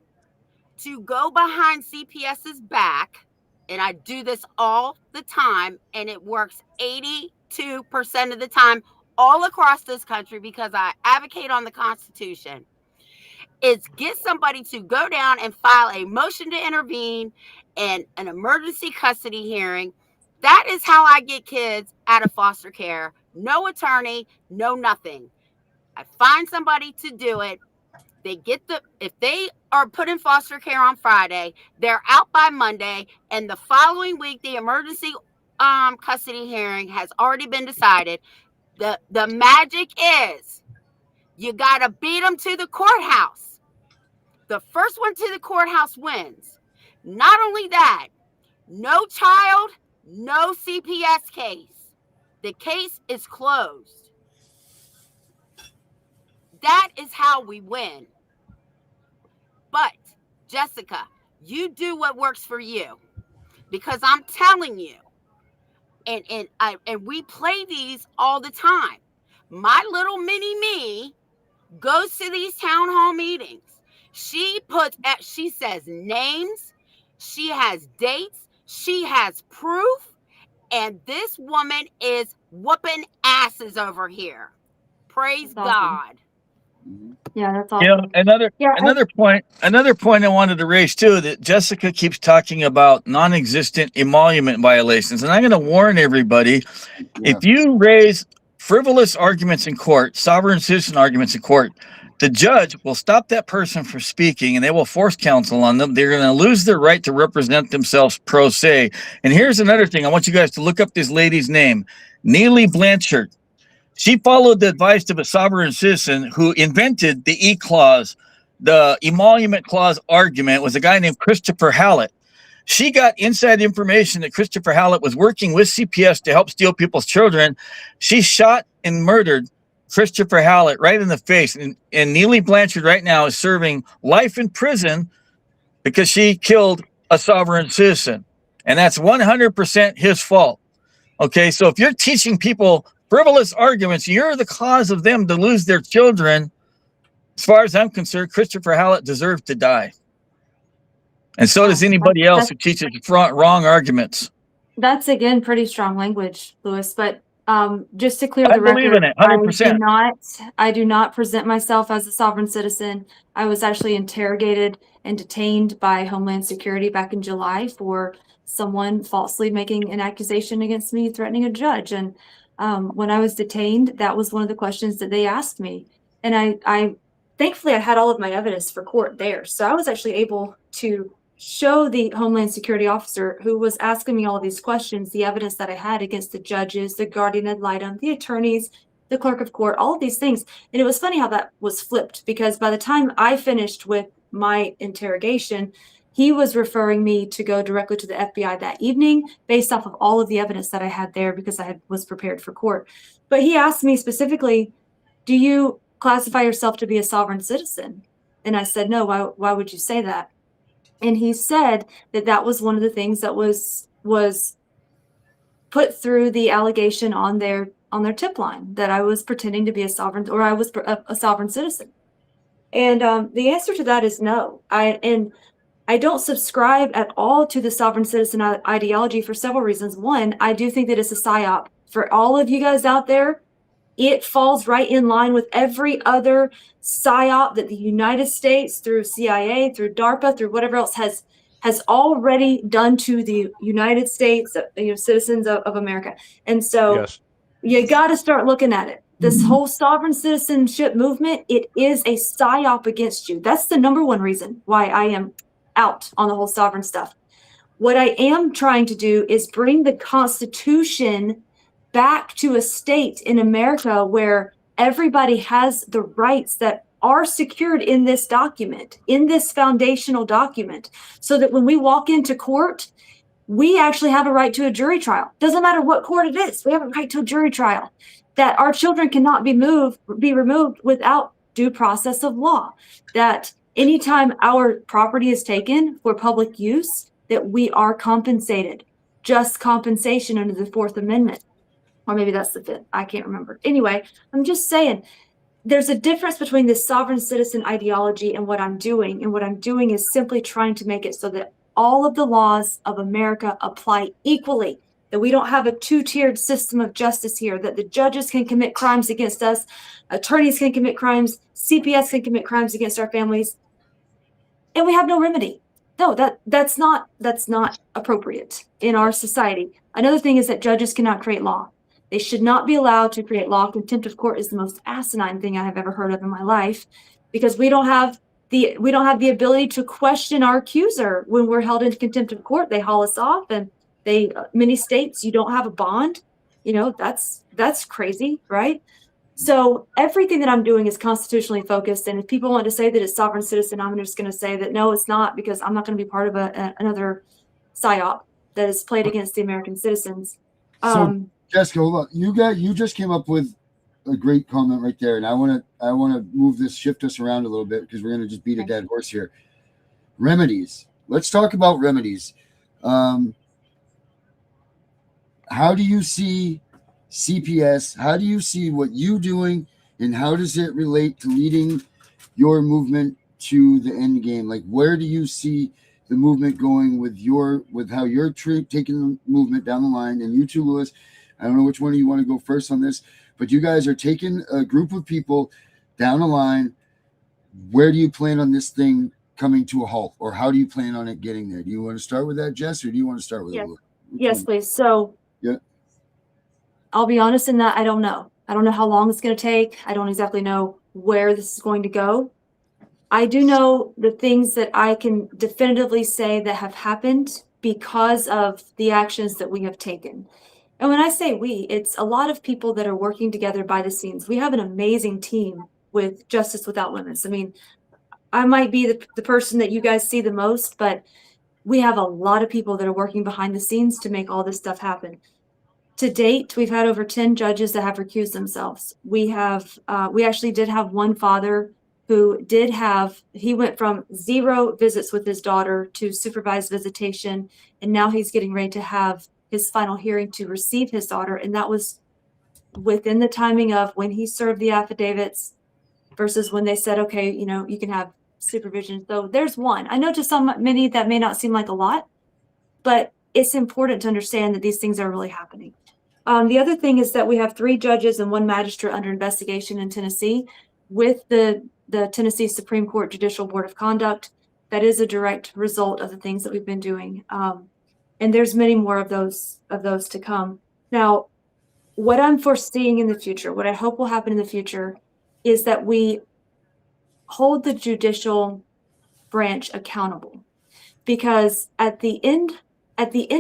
F: to go behind CPS's back. And I do this all the time, and it works 82% of the time all across this country because I advocate on the Constitution. Is get somebody to go down and file a motion to intervene and an emergency custody hearing. That is how I get kids out of foster care. No attorney, no nothing. I find somebody to do it. They get if they are put in foster care on Friday, they're out by Monday, and the following week, the emergency custody hearing has already been decided. The magic is you got to beat them to the courthouse. The first one to the courthouse wins. Not only that, no child, no CPS case. The case is closed. That is how we win. But, Jessica, you do what works for you. Because I'm telling you, and we play these all the time. My little mini me goes to these town hall meetings. She says names, she has dates, she has proof, and this woman is whooping asses over here. Praise God.
H: Yeah, that's awesome.
I: Another point I wanted to raise too, that Jessica keeps talking about non-existent emolument violations, and I'm going to warn everybody: if you raise frivolous arguments in court, sovereign citizen arguments in court, the judge will stop that person from speaking, and they will force counsel on them. They're going to lose their right to represent themselves pro se. And here's another thing: I want you guys to look up this lady's name, Neely Blanchard. She followed the advice of a sovereign citizen who invented the E-clause. The emolument clause argument was a guy named Christopher Hallett. She got inside information that Christopher Hallett was working with CPS to help steal people's children. She shot and murdered Christopher Hallett right in the face. And Neely Blanchard right now is serving life in prison because she killed a sovereign citizen. And that's 100% his fault. Okay, so if you're teaching people frivolous arguments, you're the cause of them to lose their children. As far as I'm concerned, Christopher Hallett deserved to die. And so does anybody else who teaches wrong arguments.
H: That's, again, pretty strong language, Louis. But just to clear the
I: I believe
H: record,
I: in it, 100%.
H: I do not present myself as a sovereign citizen. I was actually interrogated and detained by Homeland Security back in July for someone falsely making an accusation against me, threatening a judge. And when I was detained, that was one of the questions that they asked me. And I thankfully, I had all of my evidence for court there. So I was actually able to show the Homeland Security officer who was asking me all of these questions, the evidence that I had against the judges, the guardian ad litem, the attorneys, the clerk of court, all of these things. And it was funny how that was flipped, because by the time I finished with my interrogation, he was referring me to go directly to the FBI that evening based off of all of the evidence that I had there, because I was prepared for court. But he asked me specifically, do you classify yourself to be a sovereign citizen? And I said, no, why would you say that? And he said that that was one of the things that was put through the allegation on their tip line, that I was pretending to be a sovereign, or I was a sovereign citizen. And the answer to that is no. I don't subscribe at all to the sovereign citizen ideology for several reasons. One, I do think that it's a psyop. For all of you guys out there, it falls right in line with every other psyop that the United States, through CIA, through DARPA, through whatever else, has already done to the United States, citizens of America. And so you got to start looking at it. This whole sovereign citizenship movement, it is a psyop against you. That's the number one reason why I am out on the whole sovereign stuff. What I am trying to do is bring the Constitution back to a state in America where everybody has the rights that are secured in this document, in this foundational document, so that when we walk into court, we actually have a right to a jury trial. Doesn't matter what court it is, we have a right to a jury trial. That our children cannot be removed without due process of law. That anytime our property is taken for public use, that we are compensated, just compensation under the Fourth Amendment. Or maybe that's the Fifth, I can't remember. Anyway, I'm just saying, there's a difference between this sovereign citizen ideology and what I'm doing. And what I'm doing is simply trying to make it so that all of the laws of America apply equally, that we don't have a two-tiered system of justice here, that the judges can commit crimes against us, attorneys can commit crimes, CPS can commit crimes against our families, and we have no remedy. No, that's not appropriate in our society. Another thing is that judges cannot create law. They should not be allowed to create law. Contempt of court is the most asinine thing I have ever heard of in my life, because we don't have the ability to question our accuser when we're held in contempt of court. They haul us off, and many states, you don't have a bond. You know, that's crazy, right? So everything that I'm doing is constitutionally focused. And if people want to say that it's sovereign citizen, I'm just going to say that no, it's not, because I'm not going to be part of another PSYOP that is played against the American citizens.
E: So Jessica, hold on. You just came up with a great comment right there, and I want to shift us around a little bit, because we're going to just beat a dead horse here. Remedies. Let's talk about remedies. How do you see CPS? How do you see what you're doing, and how does it relate to leading your movement to the end game? Like, where do you see the movement going with how you're taking the movement down the line? And you too, Lewis, I don't know which one of you want to go first on this, but you guys are taking a group of people down the line. Where do you plan on this thing coming to a halt, or how do you plan on it getting there? Do you want to start with that, Jess, or do you want to start with it?
H: Yes, please. So
E: yeah,
H: I'll be honest in that I don't know. I don't know how long it's going to take. I don't exactly know where this is going to go. I do know the things that I can definitively say that have happened because of the actions that we have taken. And when I say we, it's a lot of people that are working together by the scenes. We have an amazing team with Justice Without Limits. I mean, I might be the person that you guys see the most, but we have a lot of people that are working behind the scenes to make all this stuff happen. To date, we've had over 10 judges that have recused themselves. We actually did have one father who he went from 0 visits with his daughter to supervised visitation, and now he's getting ready to have his final hearing to receive his daughter. And that was within the timing of when he served the affidavits versus when they said, okay, you can have supervision. So there's one. I know to many that may not seem like a lot, but it's important to understand that these things are really happening. The other thing is that we have 3 judges and 1 magistrate under investigation in Tennessee with the Tennessee Supreme Court Judicial Board of Conduct. That is a direct result of the things that we've been doing. And there's many more of those to come. Now, what I'm foreseeing in the future, what I hope will happen in the future, is that we hold the judicial branch accountable. Because at the end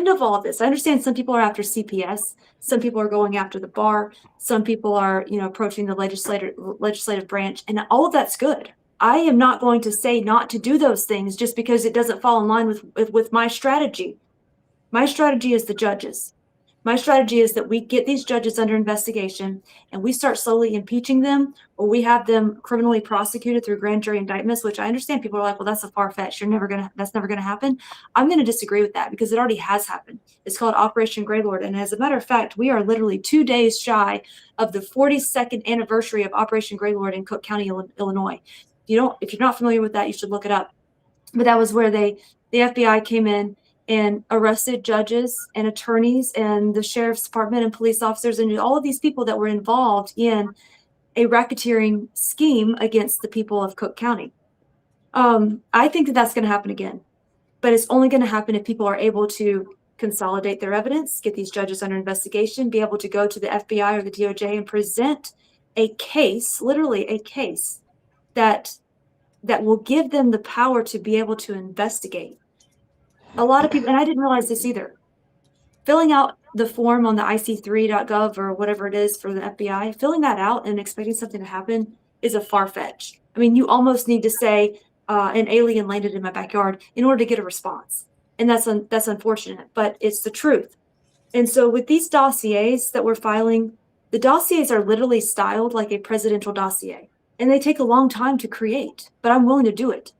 H: of all of this, I understand some people are after CPS, some people are going after the bar, some people are, approaching the legislative branch, and all of that's good. I am not going to say not to do those things just because it doesn't fall in line with my strategy. My strategy is the judges. My strategy is that we get these judges under investigation and we start slowly impeaching them, or we have them criminally prosecuted through grand jury indictments, which I understand people are like, well, that's a far-fetched. That's never going to happen. I'm going to disagree with that because it already has happened. It's called Operation Greylord. And as a matter of fact, we are literally 2 days shy of the 42nd anniversary of Operation Greylord in Cook County, Illinois. If you're not familiar with that, you should look it up. But that was where the FBI came in and arrested judges and attorneys and the sheriff's department and police officers and all of these people that were involved in a racketeering scheme against the people of Cook County. I think that that's going to happen again, but it's only going to happen if people are able to consolidate their evidence, get these judges under investigation, be able to go to the FBI or the DOJ and present a case, literally a case that will give them the power to be able to investigate. a lot of people, and I didn't realize this either, filling out the form on the IC3.gov or whatever it is for the FBI, filling that out and expecting something to happen is a far-fetched. I mean, you almost need to say an alien landed in my backyard in order to get a response. And that's unfortunate, but it's the truth. And so with these dossiers that we're filing, the dossiers are literally styled like a presidential dossier, and they take a long time to create, but I'm willing to do it.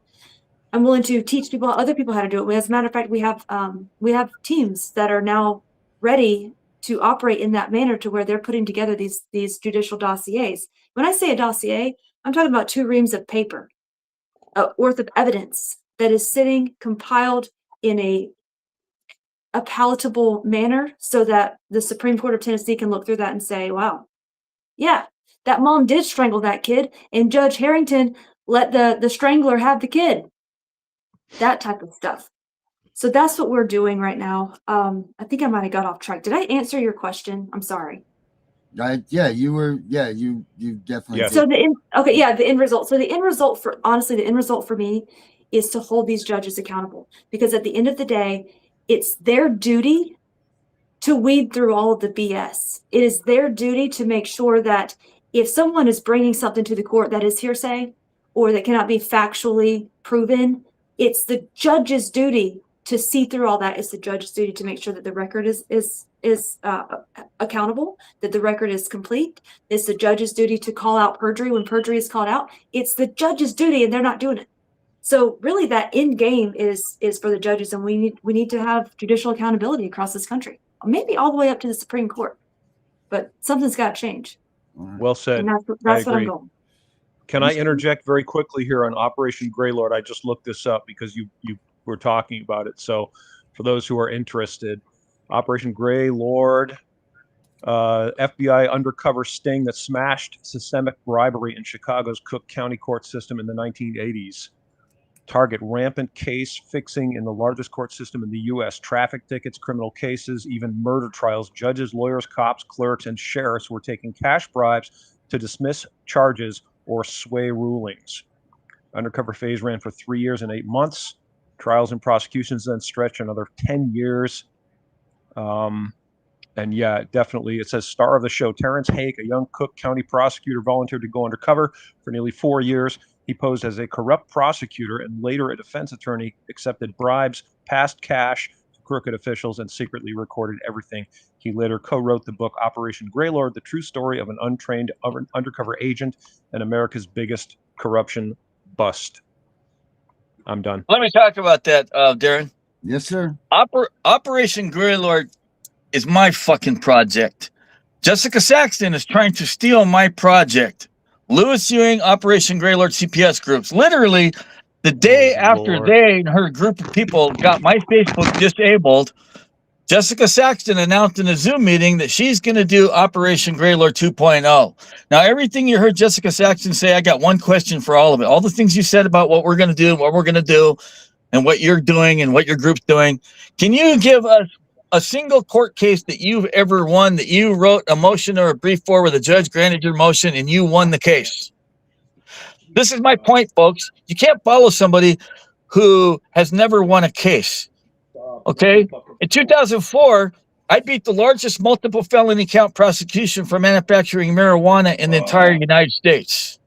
H: I'm willing to teach people, other people how to do it. As a matter of fact, we have teams that are now ready to operate in that manner to where they're putting together these judicial dossiers. When I say a dossier, I'm talking about 2 reams of paper worth of evidence that is sitting compiled in a palatable manner so that the Supreme Court of Tennessee can look through that and say, wow, yeah, that mom did strangle that kid, and Judge Harrington let the strangler have the kid. That type of stuff. So that's what we're doing right now. I think I might have got off track. Did I answer your question? I'm sorry.
E: Yeah, you were. Yeah, you definitely.
D: Yeah.
E: Did.
H: So the end result. So the end result for me is to hold these judges accountable, because at the end of the day, it's their duty to weed through all of the BS. It is their duty to make sure that if someone is bringing something to the court that is hearsay or that cannot be factually proven, it's the judge's duty to see through all that. It's the judge's duty to make sure that the record is accountable, that the record is complete. It's the judge's duty to call out perjury when perjury is called out. It's the judge's duty, and they're not doing it. So really, that end game is for the judges, and we need to have judicial accountability across this country, maybe all the way up to the Supreme Court. But something's got to change.
D: Well said.
H: And that's what I'm going.
D: Can I interject very quickly here on Operation Greylord? I just looked this up because you were talking about it. So for those who are interested, Operation Greylord, FBI undercover sting that smashed systemic bribery in Chicago's Cook County court system in the 1980s. Target rampant case fixing in the largest court system in the U.S. Traffic tickets, criminal cases, even murder trials. Judges, lawyers, cops, clerks, and sheriffs were taking cash bribes to dismiss charges or sway rulings. Undercover phase ran for 3 years and 8 months. Trials and prosecutions then stretched another 10 years. And yeah, definitely, it says star of the show, Terrence Hake, a young Cook County prosecutor, volunteered to go undercover for nearly 4 years. He posed as a corrupt prosecutor and later a defense attorney, accepted bribes, passed cash to crooked officials, and secretly recorded everything. He later co-wrote the book Operation Greylord, the true story of an untrained undercover agent and America's biggest corruption bust. I'm done.
I: Let me talk about that, Darren.
E: Yes, sir.
I: Operation Greylord is my fucking project. Jessica Saxton is trying to steal my project. Louis Ewing, Operation Greylord CPS groups. Literally, the day after they and her group of people got my Facebook disabled, Jessica Saxton announced in a Zoom meeting that she's going to do Operation Greylord 2.0. Now, everything you heard Jessica Saxton say, I got one question for all of it. All the things you said about what we're going to do, what we're going to do, and what you're doing and what your group's doing. Can you give us a single court case that you've ever won that you wrote a motion or a brief for where the judge granted your motion and you won the case? This is my point, folks. You can't follow somebody who has never won a case. Okay? In 2004, I beat the largest multiple felony count prosecution for manufacturing marijuana in the entire United States.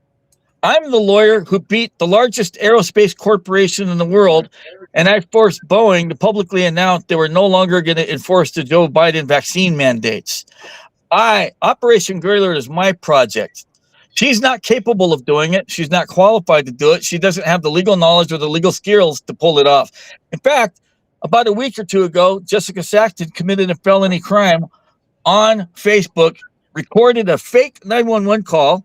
I: I'm the lawyer who beat the largest aerospace corporation in the world, and I forced Boeing to publicly announce they were no longer going to enforce the Joe Biden vaccine mandates. Operation Greylord is my project. She's not capable of doing it. She's not qualified to do it. She doesn't have the legal knowledge or the legal skills to pull it off. In fact, about a week or two ago, Jessica Saxton committed a felony crime on Facebook, recorded a fake 911 call,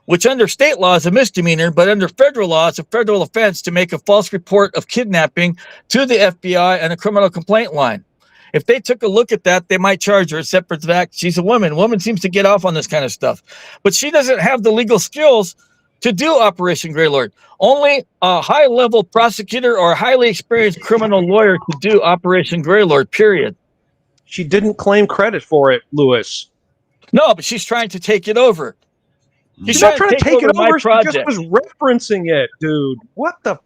I: which under state law is a misdemeanor, but under federal law, it's a federal offense to make a false report of kidnapping to the FBI and a criminal complaint line. If they took a look at that, they might charge her, except for the fact she's a woman. Woman seems to get off on this kind of stuff. But she doesn't have the legal skills to do Operation Greylord. Only a high-level prosecutor or a highly experienced criminal lawyer could do Operation Greylord, period.
D: She didn't claim credit for it, Louis.
I: No, but she's trying to take it over.
D: She's not trying to take it over. She just was referencing it, dude. What the?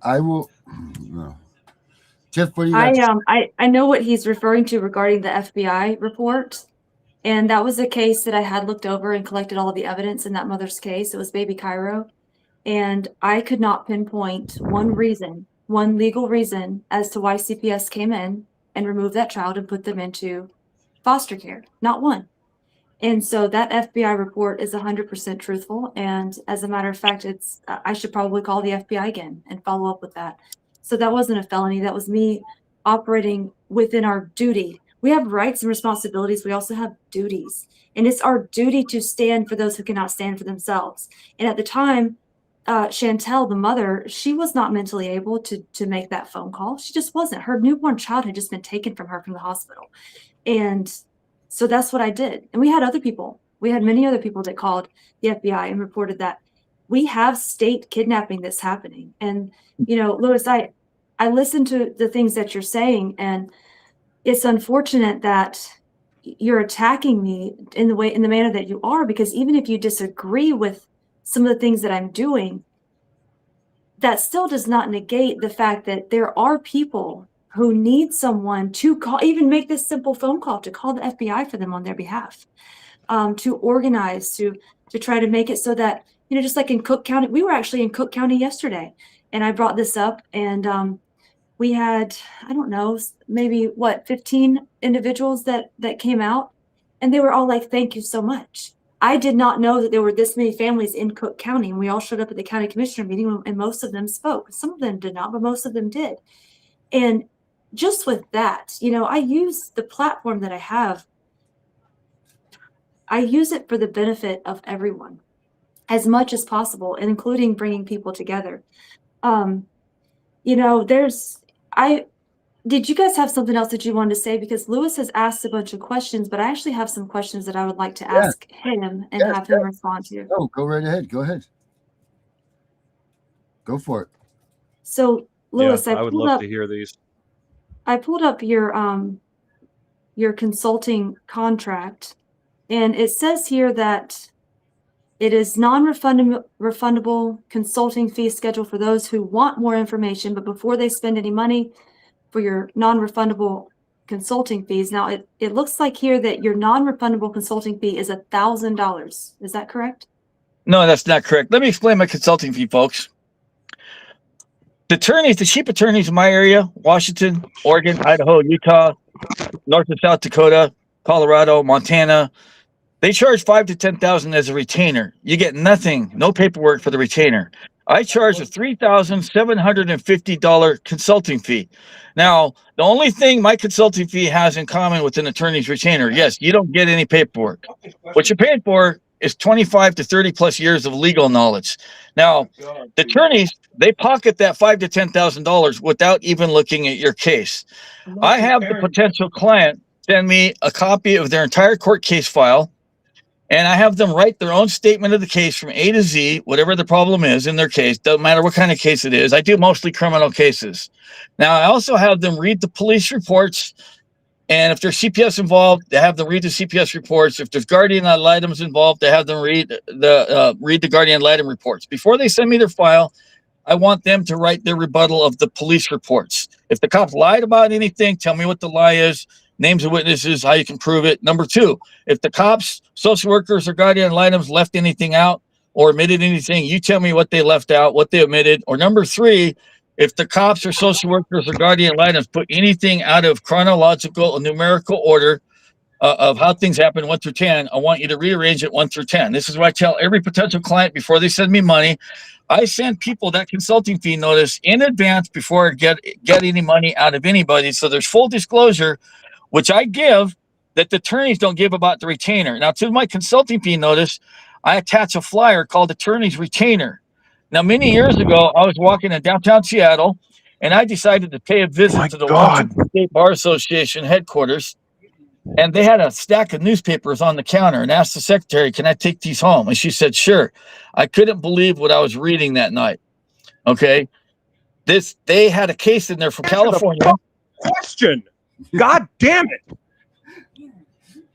E: I will. No. Tiff, what do you got?
H: I know what he's referring to regarding the FBI report. And that was a case that I had looked over and collected all of the evidence in that mother's case. It was baby Cairo. And I could not pinpoint one reason, one legal reason as to why CPS came in and removed that child and put them into foster care. Not one. And so that FBI report is 100% truthful. And as a matter of fact, I should probably call the FBI again and follow up with that. So that wasn't a felony. That was me operating within our duty. We have rights and responsibilities. We also have duties. And it's our duty to stand for those who cannot stand for themselves. And at the time, Chantel, the mother, she was not mentally able to make that phone call. She just wasn't. Her newborn child had just been taken from her from the hospital. And so that's what I did. And we had other people. We had many other people that called the FBI and reported that we have state kidnapping that's happening. And, you know, Louis, I listened to the things that you're saying, and it's unfortunate that you're attacking me in the manner that you are, because even if you disagree with some of the things that I'm doing, that still does not negate the fact that there are people who need someone to call, even make this simple phone call to call the FBI for them on their behalf, to organize, to try to make it so that, you know, just like in Cook County, we were actually in Cook County yesterday, and I brought this up, and we had, I don't know, maybe 15 individuals that came out, and they were all like, thank you so much. I did not know that there were this many families in Cook County, and we all showed up at the county commissioner meeting, and most of them spoke. Some of them did not, but most of them did. And just with that, you know, I use the platform that I have. I use it for the benefit of everyone as much as possible, and including bringing people together. You know, did you guys have something else that you wanted to say? Because Louis has asked a bunch of questions, but I actually have some questions that I would like to ask him and have him respond to.
E: Oh, go right ahead. Go ahead. Go for it.
H: So, Louis,
D: I would love to hear these.
H: I pulled up your consulting contract, and it says here that it is non-refundable consulting fee schedule for those who want more information, but before they spend any money for your non-refundable consulting fees. Now, it looks like here that your non-refundable consulting fee is $1,000. Is that correct?
I: No, that's not correct. Let me explain my consulting fee, folks. The chief attorneys in my area, Washington, Oregon, Idaho, Utah, North and South Dakota, Colorado, Montana, they charge $5,000 to $10,000 as a retainer. You get nothing, no paperwork for the retainer. I charge a $3,750 consulting fee. Now, the only thing my consulting fee has in common with an attorney's retainer, yes, you don't get any paperwork. What you're paying for is 25 to 30 plus years of legal knowledge. Now, the attorneys, they pocket that $5,000 to $10,000 without even looking at your case. I have the potential client send me a copy of their entire court case file, and I have them write their own statement of the case from A to Z, whatever the problem is in their case. Doesn't matter what kind of case it is. I do mostly criminal cases. Now, I also have them read the police reports, and if there's CPS involved, they have them read the CPS reports. If there's guardian ad litem involved, they have them read the guardian ad litem reports. Before they send me their file, I want them to write their rebuttal of the police reports. If the cops lied about anything, tell me what the lie is, names of witnesses, how you can prove it. Number two, if the cops, social workers, or guardian ad litems left anything out or omitted anything, you tell me what they left out, what they omitted. Or number three, if the cops or social workers or guardian ad litems put anything out of chronological or numerical order of how things happen 1 through 10, I want you to rearrange it 1 through 10. This is what I tell every potential client before they send me money. I send people that consulting fee notice in advance before I get any money out of anybody. So there's full disclosure, which I give, that the attorneys don't give about the retainer. Now, to my consulting fee notice, I attach a flyer called Attorney's Retainer. Now, many years ago, I was walking in downtown Seattle, and I decided to pay a visit to the Washington State Bar Association headquarters, and they had a stack of newspapers on the counter, and asked the secretary, can I take these home? And she said, sure. I couldn't believe what I was reading that night. Okay. They had a case in there from California.
D: Question. God damn it.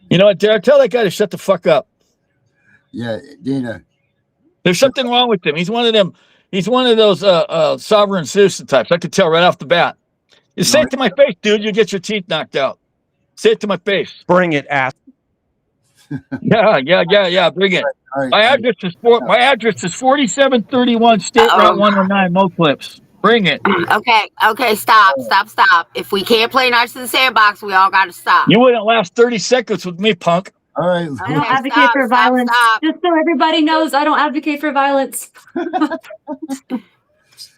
I: You know what, Derek? Tell that guy to shut the fuck up.
E: Yeah, Dana.
I: There's something wrong with him. He's one of them He's one of those sovereign citizen types. I could tell right off the bat. You say it to my face, dude, you get your teeth knocked out. Say it to my face.
D: Bring it, ass.
I: Yeah. Bring it.
E: All right.
I: My address is 4731 State Route 109, Mo Clips. Bring it.
F: Okay, stop. If we can't play nice in the sandbox, we all got to stop.
I: You wouldn't last 30 seconds with me, punk.
E: All right.
H: I don't advocate for violence. Just so everybody knows, I don't advocate for violence.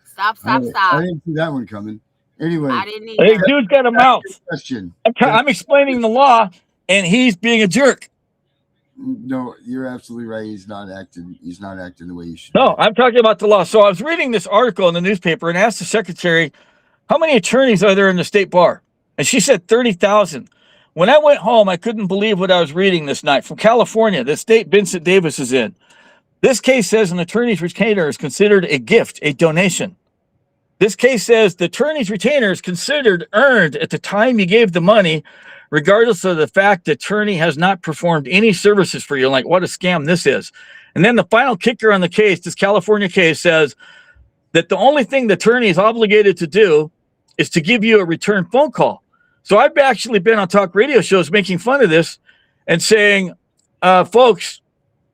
F: Stop.
E: I didn't see that one coming. Anyway.
F: I didn't
I: Hey,
F: either.
I: dude's got a mouth.
E: Question.
I: I'm explaining the law, and he's being a jerk.
E: No, you're absolutely right. He's not acting the way he should.
I: No, I'm talking about the law. So I was reading this article in the newspaper and asked the secretary, how many attorneys are there in the state bar? And she said 30,000. When I went home, I couldn't believe what I was reading this night. From California, the state Vincent Davis is in. This case says an attorney's retainer is considered a gift, a donation. This case says the attorney's retainer is considered earned at the time you gave the money, regardless of the fact the attorney has not performed any services for you. Like, what a scam this is. And then the final kicker on the case, this California case, says that the only thing the attorney is obligated to do is to give you a return phone call. So I've actually been on talk radio shows making fun of this and saying, folks,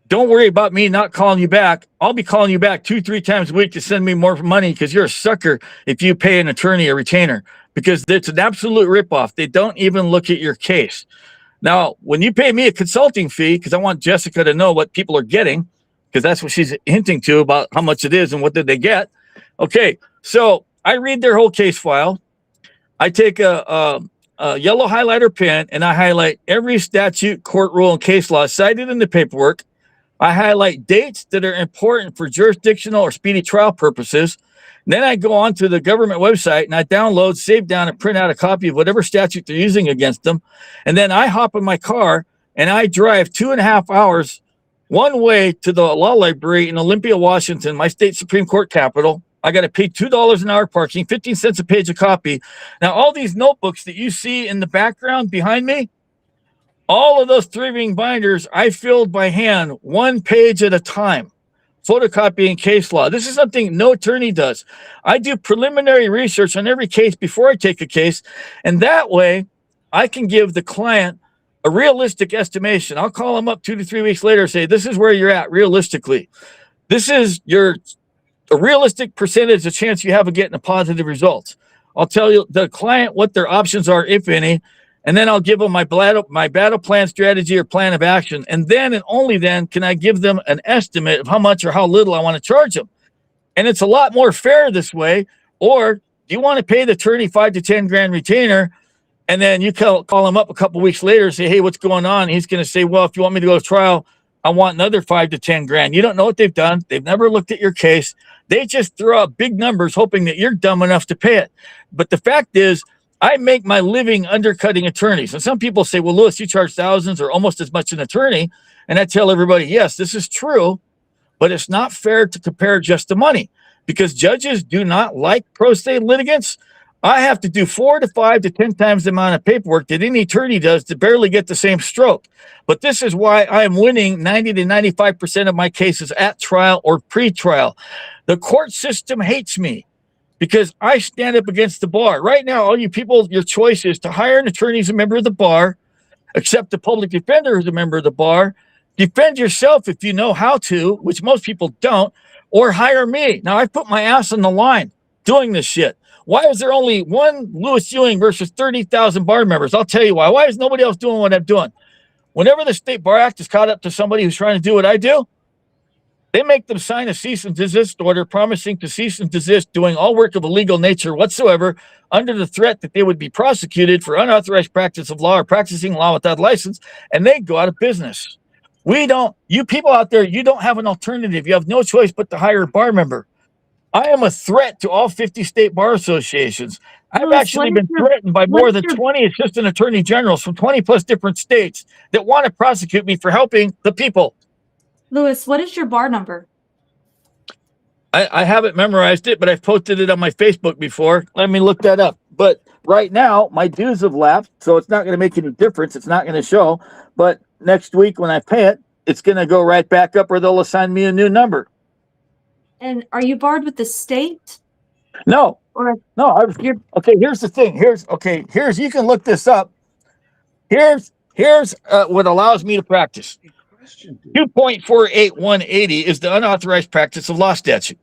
I: don't worry about me not calling you back. I'll be calling you back 2-3 times a week to send me more money because you're a sucker if you pay an attorney a retainer, because it's an absolute ripoff. They don't even look at your case. Now, when you pay me a consulting fee, because I want Jessica to know what people are getting, because that's what she's hinting to about how much it is and what did they get. Okay, so I read their whole case file. I take a yellow highlighter pen and I highlight every statute, court rule, and case law cited in the paperwork. I highlight dates that are important for jurisdictional or speedy trial purposes. And then I go on to the government website and I download, save down, and print out a copy of whatever statute they're using against them. And then I hop in my car and I drive 2.5 hours one way to the law library in Olympia, Washington, my state Supreme Court capital. I got to pay $2 an hour parking, 15 cents a page a copy. Now, all these notebooks that you see in the background behind me, all of those 3-ring binders I filled by hand, 1 page at a time, photocopying case law. This is something no attorney does. I do preliminary research on every case before I take a case, and that way I can give the client a realistic estimation. I'll call them up 2 to 3 weeks later and say, this is where you're at realistically. This is a realistic percentage of chance you have of getting a positive result. I'll tell you the client what their options are, if any, and then I'll give them my battle plan, strategy, or plan of action. And then and only then can I give them an estimate of how much or how little I want to charge them. And it's a lot more fair this way. Or do you want to pay the attorney $5 to $10 grand retainer, and then you call him up a couple weeks later and say, hey, what's going on? And he's going to say, well, if you want me to go to trial, I want another $5 to $10 grand. You don't know what they've done. They've never looked at your case. They just throw out big numbers hoping that you're dumb enough to pay it. But the fact is, I make my living undercutting attorneys. And some people say, well, Lewis, you charge thousands or almost as much an attorney. And I tell everybody, yes, this is true, but it's not fair to compare just the money, because judges do not like pro se litigants. I have to do 4 to 5 to 10 times the amount of paperwork that any attorney does to barely get the same stroke. But this is why I am winning 90 to 95% of my cases at trial or pre-trial. The court system hates me because I stand up against the bar. Right now, all you people, your choice is to hire an attorney as a member of the bar, accept a public defender as a member of the bar, defend yourself if you know how to, which most people don't, or hire me. Now, I put my ass on the line doing this shit. Why is there only one Lewis Ewing versus 30,000 bar members? I'll tell you why. Why is nobody else doing what I'm doing? Whenever the State Bar Act is caught up to somebody who's trying to do what I do, they make them sign a cease and desist order promising to cease and desist doing all work of illegal nature whatsoever under the threat that they would be prosecuted for unauthorized practice of law or practicing law without license, and they go out of business. We don't, you people out there, you don't have an alternative. You have no choice but to hire a bar member. I am a threat to all 50 state bar associations. I've actually been threatened by more than 20 assistant attorney generals from 20 plus different states that want to prosecute me for helping the people.
H: Lewis, what is your bar number?
I: I haven't memorized it, but I've posted it on my Facebook before. Let me look that up. But right now, my dues have lapsed, so it's not going to make any difference. It's not going to show. But next week when I pay it, it's going to go right back up, or they'll assign me a new number.
H: And are you barred with the state?
I: No,
H: Or
I: no. I was here. Okay, here's the thing. Here's you can look this up. Here's what allows me to practice. 2.48180 is the unauthorized practice of law statute.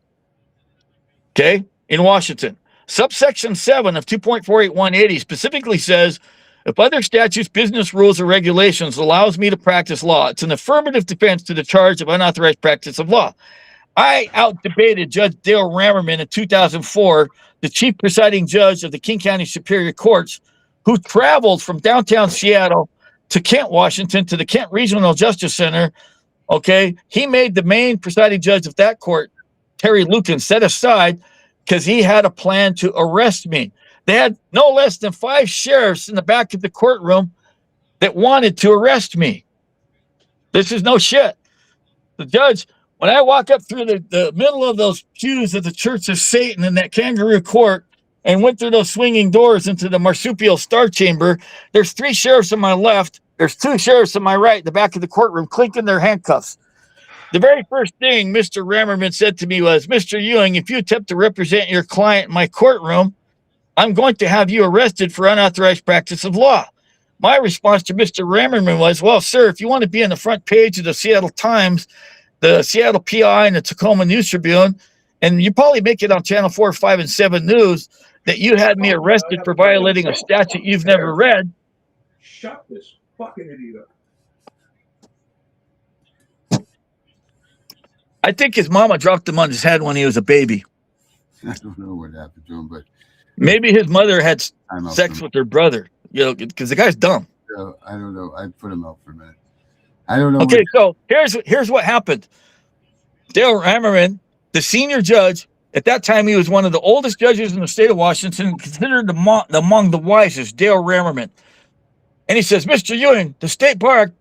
I: Okay, in Washington. Subsection 7 of 2.48180 specifically says, if other statutes, business rules, or regulations allows me to practice law, it's an affirmative defense to the charge of unauthorized practice of law. I out-debated Judge Dale Rammerman in 2004, the chief presiding judge of the King County Superior Courts, who traveled from downtown Seattle to Kent, Washington, to the Kent Regional Justice Center. Okay, he made the main presiding judge of that court, Terry Lucan, set aside because he had a plan to arrest me. They had no less than 5 sheriffs in the back of the courtroom that wanted to arrest me. This is no shit. The judge, when I walk up through the middle of those pews of the Church of Satan in that kangaroo court and went through those swinging doors into the marsupial star chamber, there's 3 sheriffs on my left. There's 2 sheriffs on my right, in the back of the courtroom, clinking their handcuffs. The very first thing Mr. Rammerman said to me was, Mr. Ewing, if you attempt to represent your client in my courtroom, I'm going to have you arrested for unauthorized practice of law. My response to Mr. Rammerman was, well, sir, if you want to be on the front page of the Seattle Times, the Seattle PI, and the Tacoma News Tribune, and you probably make it on Channel 4, 5, and 7 News, that you had me arrested for violating a statute you've never read.
D: Shut this fucking idiot up.
I: I think his mama dropped him on his head when he was a baby.
E: I don't know what happened to him, but
I: maybe his mother had sex with her brother, because the guy's dumb.
E: I don't know. I put him out for a minute. I don't know.
I: Okay, so here's what happened. Dale Rammerman, the senior judge, at that time he was one of the oldest judges in the state of Washington, considered among the wisest, Dale Rammerman. And he says, Mr. Ewing, the state bar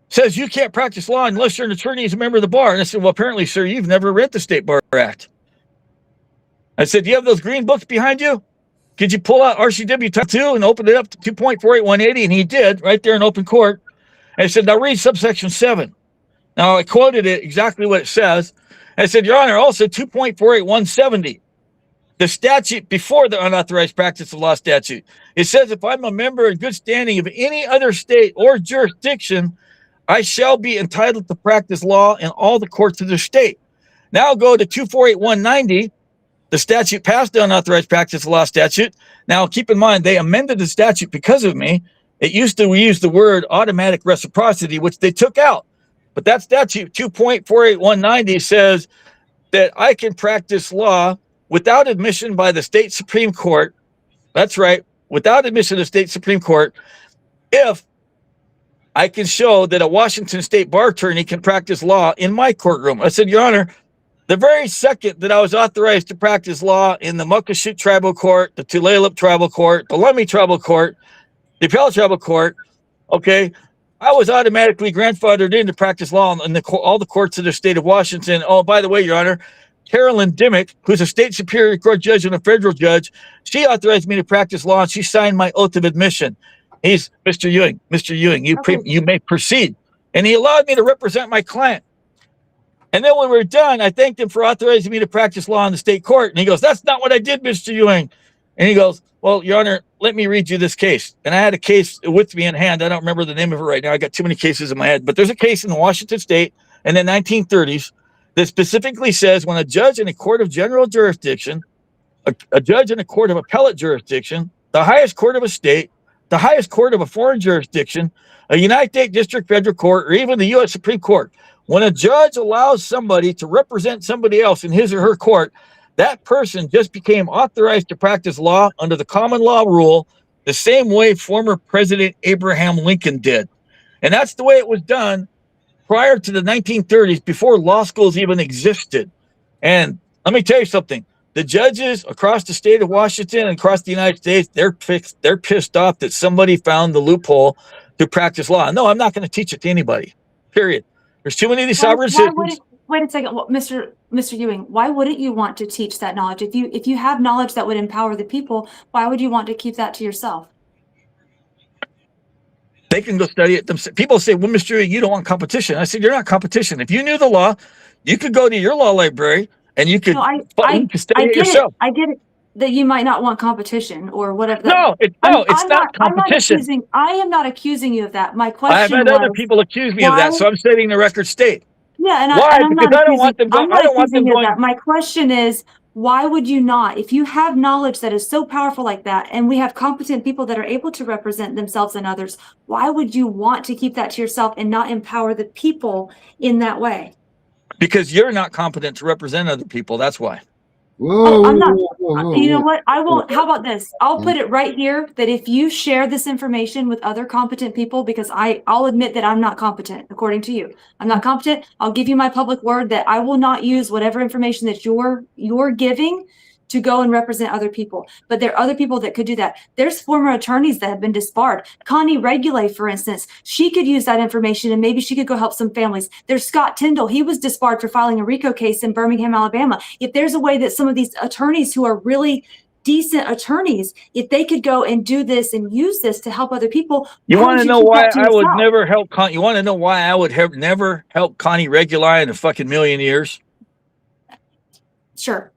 I: says you can't practice law unless you're an attorney as a member of the bar. And I said, well, apparently, sir, you've never read the State Bar Act. I said, do you have those green books behind you? Could you pull out RCW Type 2 and open it up to 2.48180? And he did, right there in open court. And I said, now read subsection 7. Now, I quoted it exactly what it says. I said, Your Honor, also 2.48170, the statute before the unauthorized practice of law statute. It says, if I'm a member in good standing of any other state or jurisdiction, I shall be entitled to practice law in all the courts of the state. Now go to 2.48190, the statute passed the unauthorized practice of law statute. Now, keep in mind, they amended the statute because of me. We used to use the word automatic reciprocity, which they took out. But that statute, 2.48190, says that I can practice law without admission by the state Supreme Court. That's right, without admission to the state Supreme Court, if I can show that a Washington state bar attorney can practice law in my courtroom. I said, Your Honor, the very second that I was authorized to practice law in the Muckleshoot Tribal Court, the Tulalip Tribal Court, the Lummi Tribal Court, the Appellate Tribal Court, okay, I was automatically grandfathered in to practice law in all the courts of the state of Washington. Oh, by the way, Your Honor, Carolyn Dimmick, who's a state Superior Court judge and a federal judge, she authorized me to practice law, and she signed my oath of admission. He's Mr. Ewing, you may proceed. And he allowed me to represent my client. And then when we were done, I thanked him for authorizing me to practice law in the state court. And he goes, that's not what I did, Mr. Ewing. And he goes, well, Your Honor, let me read you this case. And I had a case with me in hand. I don't remember the name of it right now. I got too many cases in my head. But there's a case in Washington state in the 1930s that specifically says when a judge in a court of general jurisdiction, a judge in a court of appellate jurisdiction, the highest court of a state, the highest court of a foreign jurisdiction, a United States District Federal Court, or even the U.S. Supreme Court, when a judge allows somebody to represent somebody else in his or her court, that person just became authorized to practice law under the common law rule the same way former President Abraham Lincoln did. And that's the way it was done prior to the 1930s, before law schools even existed. And let me tell you something. The judges across the state of Washington and across the United States, they're pissed off that somebody found the loophole to practice law. No, I'm not going to teach it to anybody, period. There's too many of these sovereign citizens.
H: Wait a second, well, Mr. Ewing, why wouldn't you want to teach that knowledge? If you have knowledge that would empower the people, why would you want to keep that to yourself?
I: They can go study it themselves. People say, well, Mr. Ewing, you don't want competition. I said, you're not competition. If you knew the law, you could go to your law library and you could,
H: No,
I: you could study
H: I
I: it
H: get
I: yourself.
H: it. I get it that you might not want competition or whatever.
I: No, it's not competition.
H: I am not accusing you of that. My
I: I have
H: question
I: had
H: was,
I: other people accuse me of
H: why?
I: that, so I'm setting the record straight.
H: Yeah,
I: Why?
H: and I'm
I: Because
H: not
I: I don't
H: accusing,
I: want them going.
H: I'm
I: I
H: not
I: don't want them
H: accusing you of
I: going.
H: that. My question is, why would you not? If you have knowledge that is so powerful like that, and we have competent people that are able to represent themselves and others, why would you want to keep that to yourself and not empower the people in that way?
I: Because you're not competent to represent other people. That's why.
E: Whoa,
H: I'm not.
E: whoa,
H: You know
E: whoa.
H: what? I won't. How about this? I'll put it right here that if you share this information with other competent people, because I'll admit that I'm not competent, according to you. I'm not competent. I'll give you my public word that I will not use whatever information that you're giving to go and represent other people. But there are other people that could do that. There's former attorneys that have been disbarred. Connie Regula, for instance, she could use that information and maybe she could go help some families. There's Scott Tyndall. He was disbarred for filing a RICO case in Birmingham, Alabama. If there's a way that some of these attorneys who are really decent attorneys, if they could go and do this and use this to help other people,
I: You want to know
H: keep
I: why
H: that to
I: I would
H: yourself?
I: never help You want to know why I would have never help Connie Regula in a fucking million years?
H: Sure.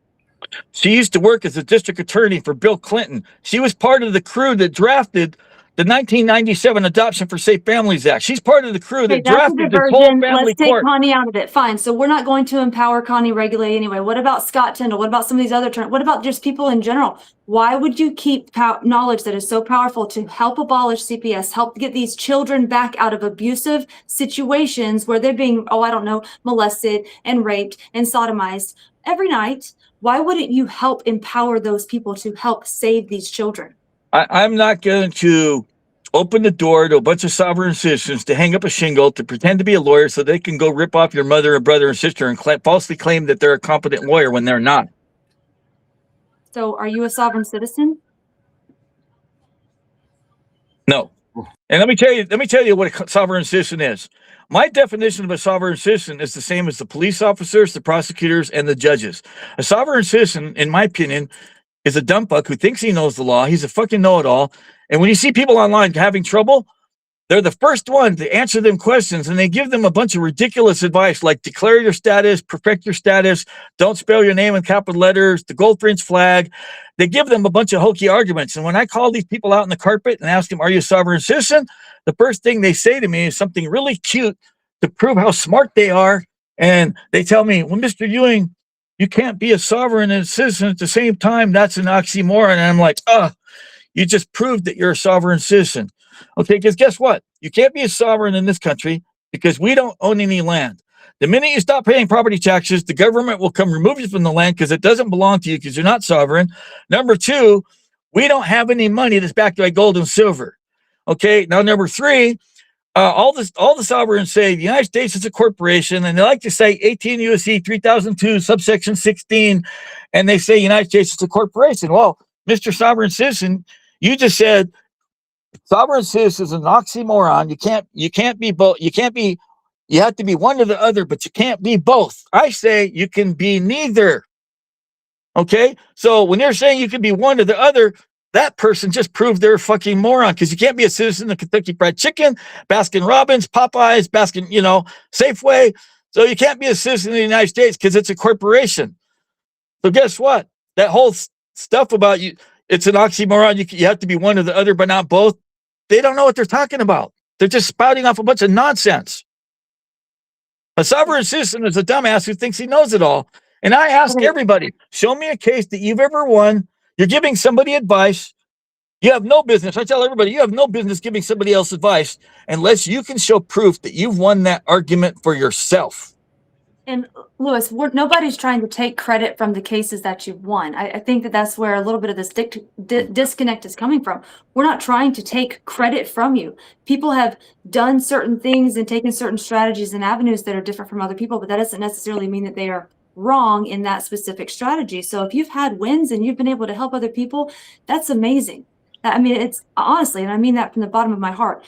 I: She used to work as a district attorney for Bill Clinton. She was part of the crew that drafted the 1997 Adoption for Safe Families Act. She's part of the crew
H: Okay,
I: that
H: that's a
I: drafted the whole
H: diversion.
I: family
H: Let's take
I: court.
H: Connie out of it. Fine. So we're not going to empower Connie Regula anyway. What about Scott Tyndall? What about some of these other what about just people in general? Why would you keep knowledge that is so powerful to help abolish CPS, help get these children back out of abusive situations where they're being, molested and raped and sodomized every night? Why wouldn't you help empower those people to help save these children?
I: I'm not going to open the door to a bunch of sovereign citizens to hang up a shingle to pretend to be a lawyer so they can go rip off your mother and brother and sister and falsely claim that they're a competent lawyer when they're not.
H: So are you a sovereign citizen?
I: No. And let me tell you what a sovereign citizen is. My definition of a sovereign citizen is the same as the police officers, the prosecutors, and the judges. A sovereign citizen, in my opinion, is a dumb fuck who thinks he knows the law. He's a fucking know-it-all. And when you see people online having trouble, they're the first one to answer them questions, and they give them a bunch of ridiculous advice like declare your status, perfect your status, don't spell your name in capital letters, the Goldfinch flag. They give them a bunch of hokey arguments. And when I call these people out on the carpet and ask them, are you a sovereign citizen? The first thing they say to me is something really cute to prove how smart they are. And they tell me, well, Mr. Ewing, you can't be a sovereign and a citizen at the same time. That's an oxymoron. And I'm like, you just proved that you're a sovereign citizen. Okay, because guess what? You can't be a sovereign in this country because we don't own any land. The minute you stop paying property taxes, the government will come remove you from the land because it doesn't belong to you because you're not sovereign. Number two, we don't have any money that's backed by gold and silver. Okay, now number three, all the sovereigns say the United States is a corporation, and they like to say 18 U.S.C. 3002, subsection 16, and they say United States is a corporation. Well, Mr. Sovereign Citizen, you just said sovereign citizen is an oxymoron. You can't be both. You have to be one or the other, but you can't be both. I say you can be neither. Okay? So when they're saying you can be one or the other, that person just proved they're a fucking moron because you can't be a citizen of Kentucky Fried Chicken, Baskin Robbins, Popeyes, Safeway. So you can't be a citizen of the United States because it's a corporation. So guess what? That whole stuff about you, it's an oxymoron. You have to be one or the other, but not both. They don't know what they're talking about. They're just spouting off a bunch of nonsense. A sovereign citizen is a dumbass who thinks he knows it all. And I ask everybody, show me a case that you've ever won. You're giving somebody advice. You have no business. I tell everybody, you have no business giving somebody else advice unless you can show proof that you've won that argument for yourself.
H: And Louis, nobody's trying to take credit from the cases that you've won. I think that that's where a little bit of this disconnect is coming from. We're not trying to take credit from you. People have done certain things and taken certain strategies and avenues that are different from other people, but that doesn't necessarily mean that they are wrong in that specific strategy. So if you've had wins and you've been able to help other people, that's amazing. I mean, it's honestly, and I mean that from the bottom of my heart.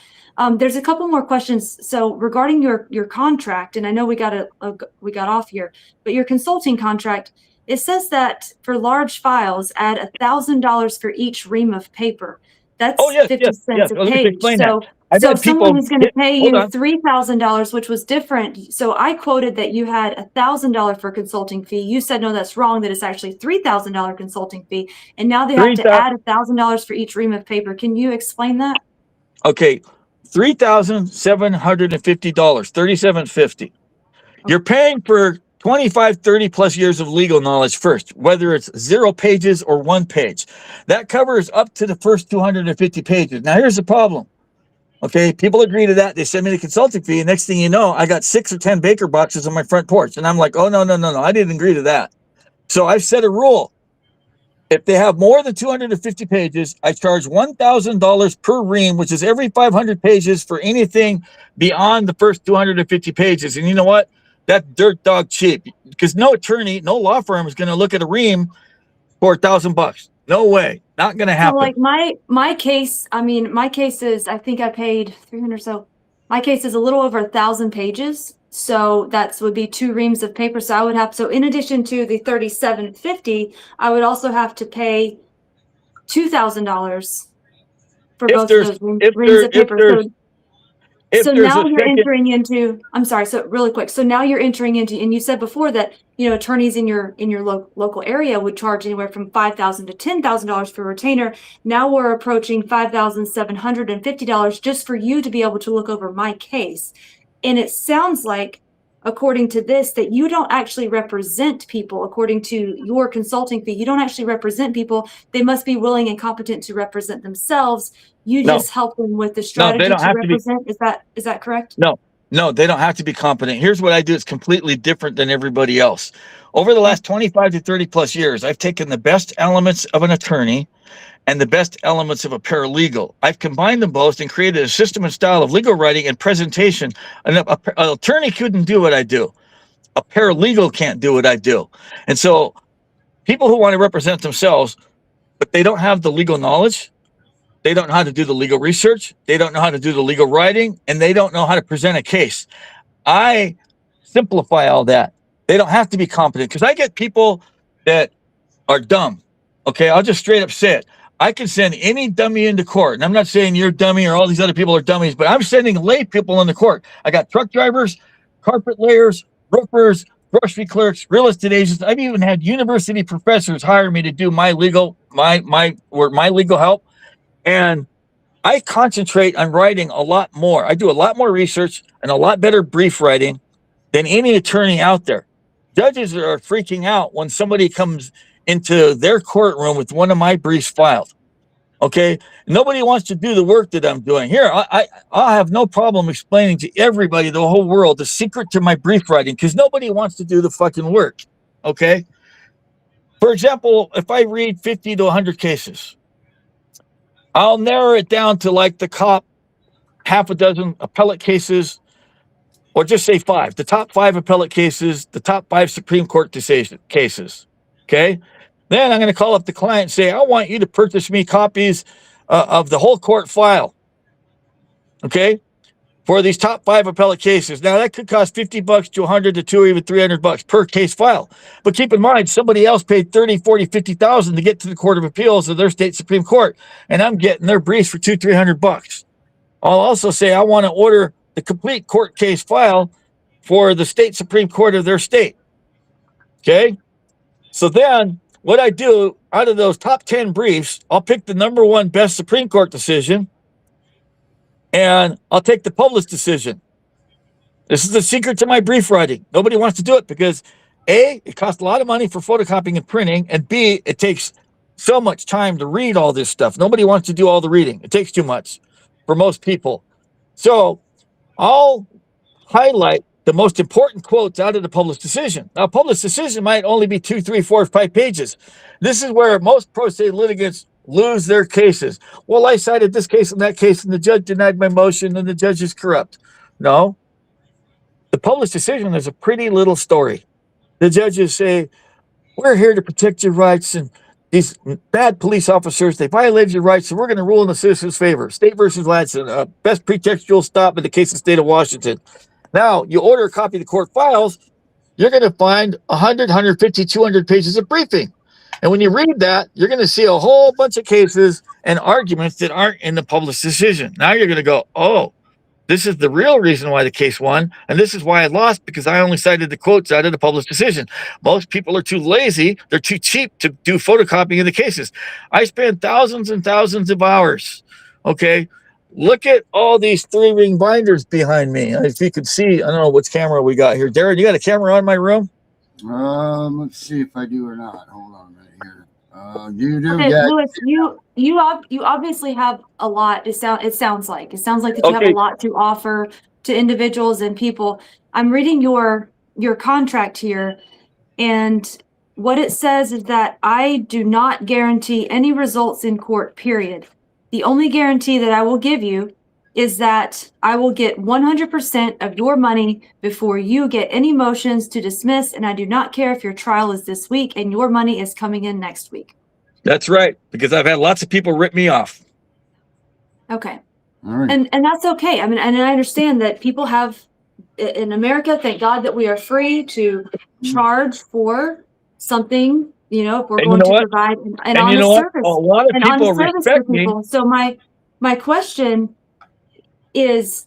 H: There's a couple more questions. So regarding your contract, and I know we got off here, but your consulting contract, it says that for large files, add $1,000 for each ream of paper. That's
I: Oh, yes,
H: 50
I: yes,
H: cents
I: yes.
H: a
I: Well, let me
H: page.
I: explain that.
H: So,
I: I've
H: so
I: had
H: if someone
I: people
H: is going to
I: get,
H: pay
I: hold
H: you
I: on.
H: $3,000, which was different. So I quoted that you had $1,000 for consulting fee. You said, no, that's wrong, that it's actually $3,000 consulting fee. And now they have to
I: 3,000.
H: add $1,000 for each ream of paper. Can you explain that?
I: Okay, $3,750, $37.50. You're paying for 25, 30 plus years of legal knowledge first, whether it's 0 pages or 1 page. That covers up to the first 250 pages. Now, here's the problem. Okay, people agree to that. They send me the consulting fee. And next thing you know, I got 6 or 10 Baker boxes on my front porch. And I'm like, oh, no, no, no, no. I didn't agree to that. So I've set a rule. If they have more than 250 pages, I charge $1,000 per ream, which is every 500 pages for anything beyond the first 250 pages. And you know what? That's dirt dog cheap, because no attorney, no law firm is going to look at a ream for $1,000. No way. Not going to
H: So
I: happen.
H: like my case, I mean, my case is, I think I paid 300. So my case is a little over 1,000 pages. So that would be 2 reams of paper. So I would have, so in addition to the $37.50, I would also have to pay $2,000 for
I: If
H: both of
I: there's
H: those reams
I: if
H: of
I: there if
H: paper.
I: there's if
H: So
I: there's
H: now
I: a
H: you're
I: second,
H: entering into, I'm sorry, so really quick. So now you're entering into, and you said before that, you know, attorneys in your local area would charge anywhere from $5,000 to $10,000 for a retainer. Now we're approaching $5,750 just for you to be able to look over my case. And it sounds like, according to this, that you don't actually represent people. According to your consulting fee, you don't actually represent people. They must be willing and competent to represent themselves. You
I: No.
H: just help them with the
I: No,
H: strategy
I: they don't
H: to
I: have to be.
H: represent. Is that correct?
I: No, they don't have to be competent. Here's what I do. It's completely different than everybody else. Over the last 25 to 30 plus years, I've taken the best elements of an attorney and the best elements of a paralegal. I've combined them both and created a system and style of legal writing and presentation. An attorney couldn't do what I do. A paralegal can't do what I do. And so people who want to represent themselves, but they don't have the legal knowledge, they don't know how to do the legal research, they don't know how to do the legal writing, and they don't know how to present a case. I simplify all that. They don't have to be competent, because I get people that are dumb. Okay, I'll just straight up say it. I can send any dummy into court. And I'm not saying you're a dummy or all these other people are dummies, but I'm sending lay people into court. I got truck drivers, carpet layers, roofers, grocery clerks, real estate agents. I've even had university professors hire me to do my legal help. And I concentrate on writing a lot more. I do a lot more research and a lot better brief writing than any attorney out there. Judges are freaking out when somebody comes into their courtroom with one of my briefs filed. Okay, nobody wants to do the work that I'm doing here. I'll have no problem explaining to everybody, the whole world, the secret to my brief writing, because nobody wants to do the fucking work. Okay, for example, if I read 50 to 100 cases, I'll narrow it down to like the top half a dozen appellate cases, or just say 5, the top 5 appellate cases, the top 5 Supreme Court decision cases. Okay. Then I'm going to call up the client and say, I want you to purchase me copies of the whole court file. Okay. For these top 5 appellate cases. Now that could cost $50 to 100 to 2 or even $300 per case file. But keep in mind, somebody else paid 30, 40, 50,000 to get to the Court of Appeals of their state Supreme Court. And I'm getting their briefs for $200-300. I'll also say, I want to order the complete court case file for the state Supreme Court of their state. Okay. So then what I do, out of those top 10 briefs, I'll pick the number 1 best Supreme Court decision, and I'll take the published decision. This is the secret to my brief writing. Nobody wants to do it because A, it costs a lot of money for photocopying and printing, and B, it takes so much time to read all this stuff. Nobody wants to do all the reading. It takes too much for most people. So I'll highlight the most important quotes out of the published decision. Now, published decision might only be 2, 3, 4, 5 pages. This is where most pro se litigants lose their cases. Well, I cited this case and that case, and the judge denied my motion, and the judge is corrupt. No. The published decision is a pretty little story. The judges say, we're here to protect your rights, and these bad police officers, they violated your rights, so we're going to rule in the citizen's favor. State versus Ladson, best pretextual stop in the case of the state of Washington. Now, you order a copy of the court files, you're going to find 100, 150, 200 pages of briefing. And when you read that, you're going to see a whole bunch of cases and arguments that aren't in the published decision. Now you're going to go, oh, this is the real reason why the case won, and this is why I lost, because I only cited the quotes out of the published decision. Most people are too lazy. They're too cheap to do photocopying of the cases. I spend thousands and thousands of hours. Okay. Look at all these 3-ring binders behind me. If you could see, I don't know which camera we got here. Darren, you got a camera on my room?
E: Let's see if I do or not. Hold on right here. You do,
H: Okay,
E: yeah.
H: Louis, you obviously have a lot. It sounds like that you have a lot to offer to individuals and people. I'm reading your contract here, and what it says is that I do not guarantee any results in court, period. The only guarantee that I will give you is that I will get 100% of your money before you get any motions to dismiss, and I do not care if your trial is this week and your money is coming in next week.
I: That's right, because I've had lots of people rip me off.
H: Okay.
E: All right.
H: And that's okay. I mean, and I understand that people have in America, thank God that we are free to charge for something, you know, if we're going to provide an honest service.
I: A lot of people respect me.
H: So my question is,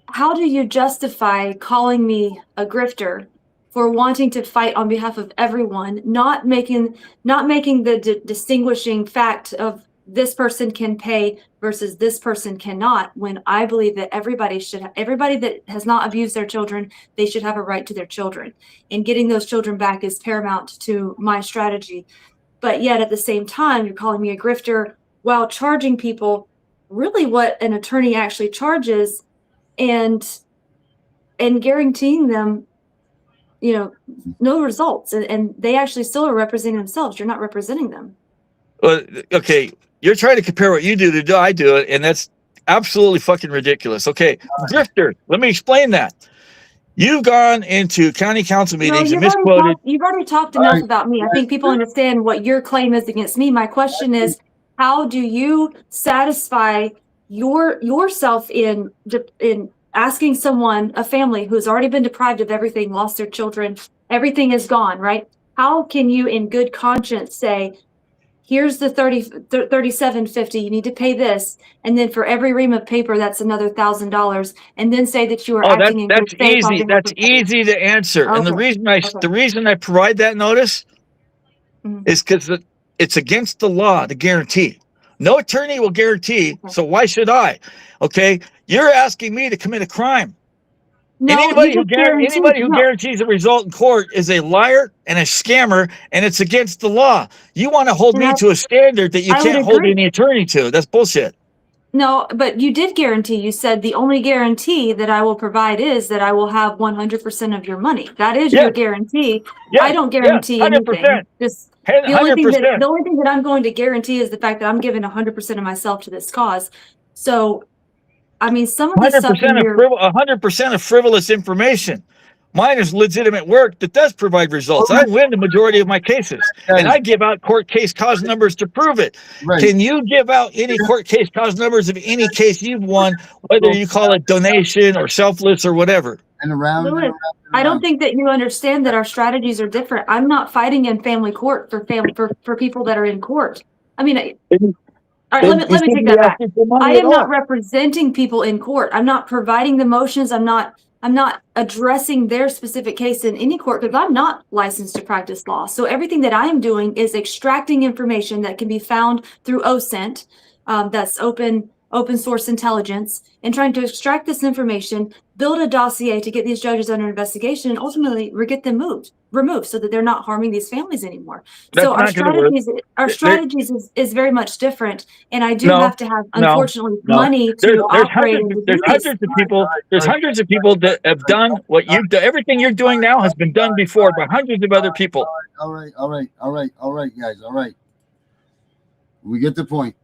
H: how do you justify calling me a grifter for wanting to fight on behalf of everyone, not making the distinguishing fact of this person can pay versus this person cannot, when I believe that everybody that has not abused their children, they should have a right to their children, and getting those children back is paramount to my strategy. But yet at the same time, you're calling me a grifter while charging people really what an attorney actually charges, and guaranteeing them, you know, no results, and they actually still are representing themselves. You're not representing them.
I: Well, okay, you're trying to compare what you do to I do it, and that's absolutely fucking ridiculous. Okay, grifter, let me explain that. You've gone into county council meetings and misquoted.
H: You've already talked enough about me. I think people understand what your claim is against me. My question is, how do you satisfy yourself in asking someone, a family who's already been deprived of everything, lost their children, everything is gone, right? How can you in good conscience say, here's the $37.50, you need to pay this, and then for every ream of paper that's another $1,000, and then say that you are acting in good faith?
I: That's easy to answer.
H: Okay.
I: And the reason I provide that notice is because it's against the law to guarantee. No attorney will guarantee, so why should I? Okay, you're asking me to commit a crime.
H: No,
I: and anybody who guarantees a result in court is a liar and a scammer, and it's against the law. You want to hold me to a standard that you can't hold any attorney to. That's bullshit.
H: No, but you did guarantee. You said the only guarantee that I will provide is that I will have 100% of your money. That is your guarantee. I don't guarantee anything. Just the only thing that I'm going to guarantee is the fact that I'm giving 100% of myself to this cause. So, I mean, some of this stuff
I: 100% of frivolous information. Mine is legitimate work that does provide results. I win the majority of my cases, and I give out court case cause numbers to prove it. Right. Can you give out any court case cause numbers of any case you've won, whether you call it donation or selfless or whatever?
E: And around.
H: Louis, I don't think that you understand that our strategies are different. I'm not fighting in family court for people that are in court. I mean, all right, let me take that back. I am not representing people in court. I'm not providing the motions. I'm not addressing their specific case in any court because I'm not licensed to practice law. So everything that I am doing is extracting information that can be found through OSINT, that's open source intelligence, and trying to extract this information, build a dossier to get these judges under investigation, and ultimately get them removed so that they're not harming these families anymore. So our strategies is very much different, and I do have to have, unfortunately, money to operate.
I: There's hundreds of people that have done what you've done. Everything you're doing now has been done before by hundreds of other people.
E: All right, guys. All right. We get the point.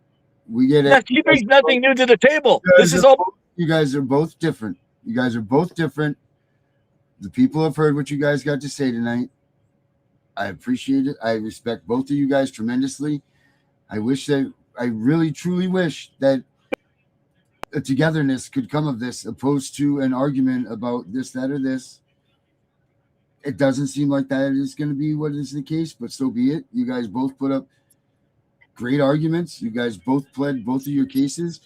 E: We get it.
I: He brings nothing new to the table. This is all.
E: You guys are both different. The people have heard what you guys got to say tonight. I appreciate it. I respect both of you guys tremendously. I really, truly wish that a togetherness could come of this, opposed to an argument about this, that, or this. it doesn't seem like that is going to be what is the case, but so be it. You guys both put up great arguments. You guys both pled both of your cases.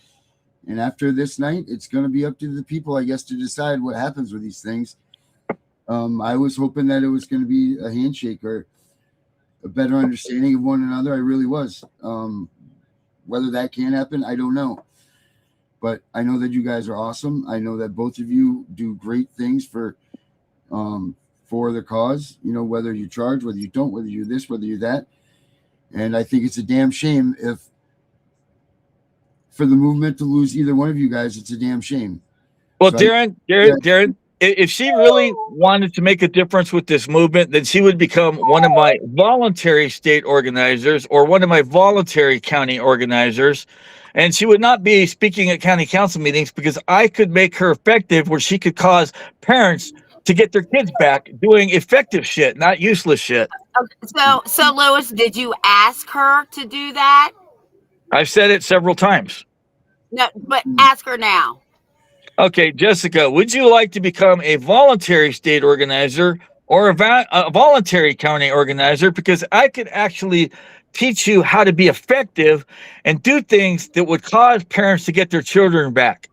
E: And after this night, it's going to be up to the people, I guess, to decide what happens with these things. I was hoping that it was going to be a handshake or a better understanding of one another. I really was. Whether that can happen, I don't know. But I know that you guys are awesome. I know that both of you do great things for the cause. You know, whether you charge, whether you don't, whether you're this, whether you're that. And I think it's a damn shame if for the movement to lose either one of you guys, it's a damn shame.
I: Well,
E: So
I: Darren, if she really wanted to make a difference with this movement, then she would become one of my voluntary state organizers or one of my voluntary county organizers. And she would not be speaking at county council meetings because I could make her effective where she could cause parents to get their kids back doing effective shit, not useless shit.
F: So Lewis, did you ask her to do that?
I: I've said it several times.
F: No, but ask her now.
I: Okay, Jessica, would you like to become a voluntary state organizer or a voluntary county organizer? Because I could actually teach you how to be effective and do things that would cause parents to get their children back.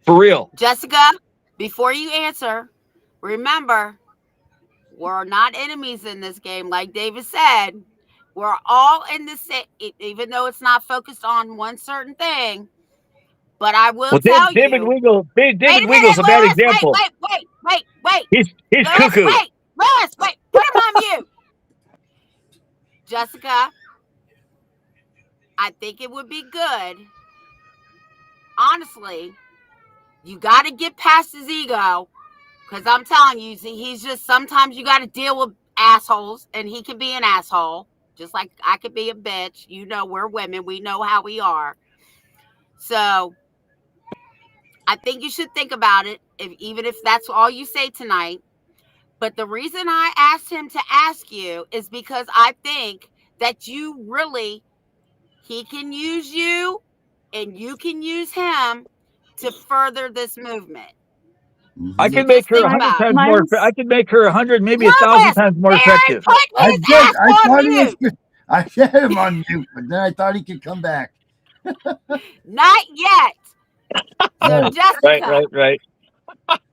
I: For real.
F: Jessica, before you answer, remember, we're not enemies in this game. Like David said, we're all in this, even though it's not focused on one certain thing. But I will tell
I: David
F: you.
I: Wiggle's a bad
F: Lewis,
I: example.
F: Wait.
I: He's
F: Lewis,
I: cuckoo.
F: Lewis, put him on mute. Jessica, I think it would be good. Honestly, you got to get past his ego. Because I'm telling you, he's just, sometimes you got to deal with assholes. And he can be an asshole. Just like I could be a bitch. You know, we're women. We know how we are. So I think you should think about it, even if that's all you say tonight. But the reason I asked him to ask you is because I think that he can use you and you can use him to further this movement.
I: I can make her 100 times more. I can make her 100, maybe 1,000 times more effective.
E: I thought he was good. I had him on mute, but then I thought he could come back.
F: Not yet. So Jessica,
I: Right.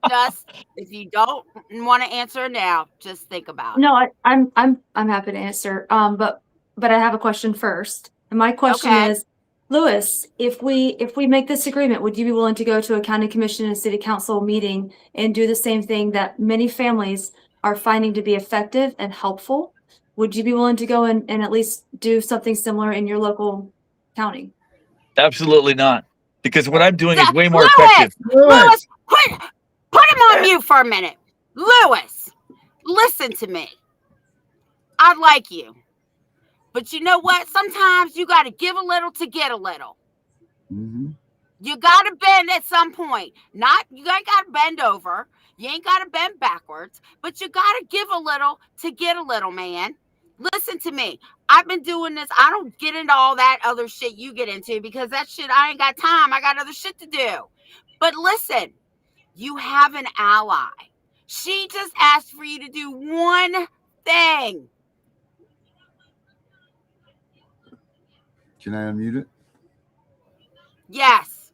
F: Just if you don't want to answer now, just think about it.
H: No, I'm happy to answer. But I have a question first. And my question is, Lewis, if we make this agreement, would you be willing to go to a county commission and city council meeting and do the same thing that many families are finding to be effective and helpful? Would you be willing to go and at least do something similar in your local county?
I: Absolutely not. Because what I'm doing is way more effective.
F: Lewis, put him on mute for a minute. Lewis, listen to me. I like you. But you know what? Sometimes you got to give a little to get a little.
E: Mm-hmm.
F: You got to bend at some point. You ain't got to bend over. You ain't got to bend backwards. But you got to give a little to get a little, man. Listen to me. I've been doing this. I don't get into all that other shit you get into because that shit, I ain't got time. I got other shit to do. But listen, you have an ally. She just asked for you to do one thing.
E: Can I unmute it?
F: Yes.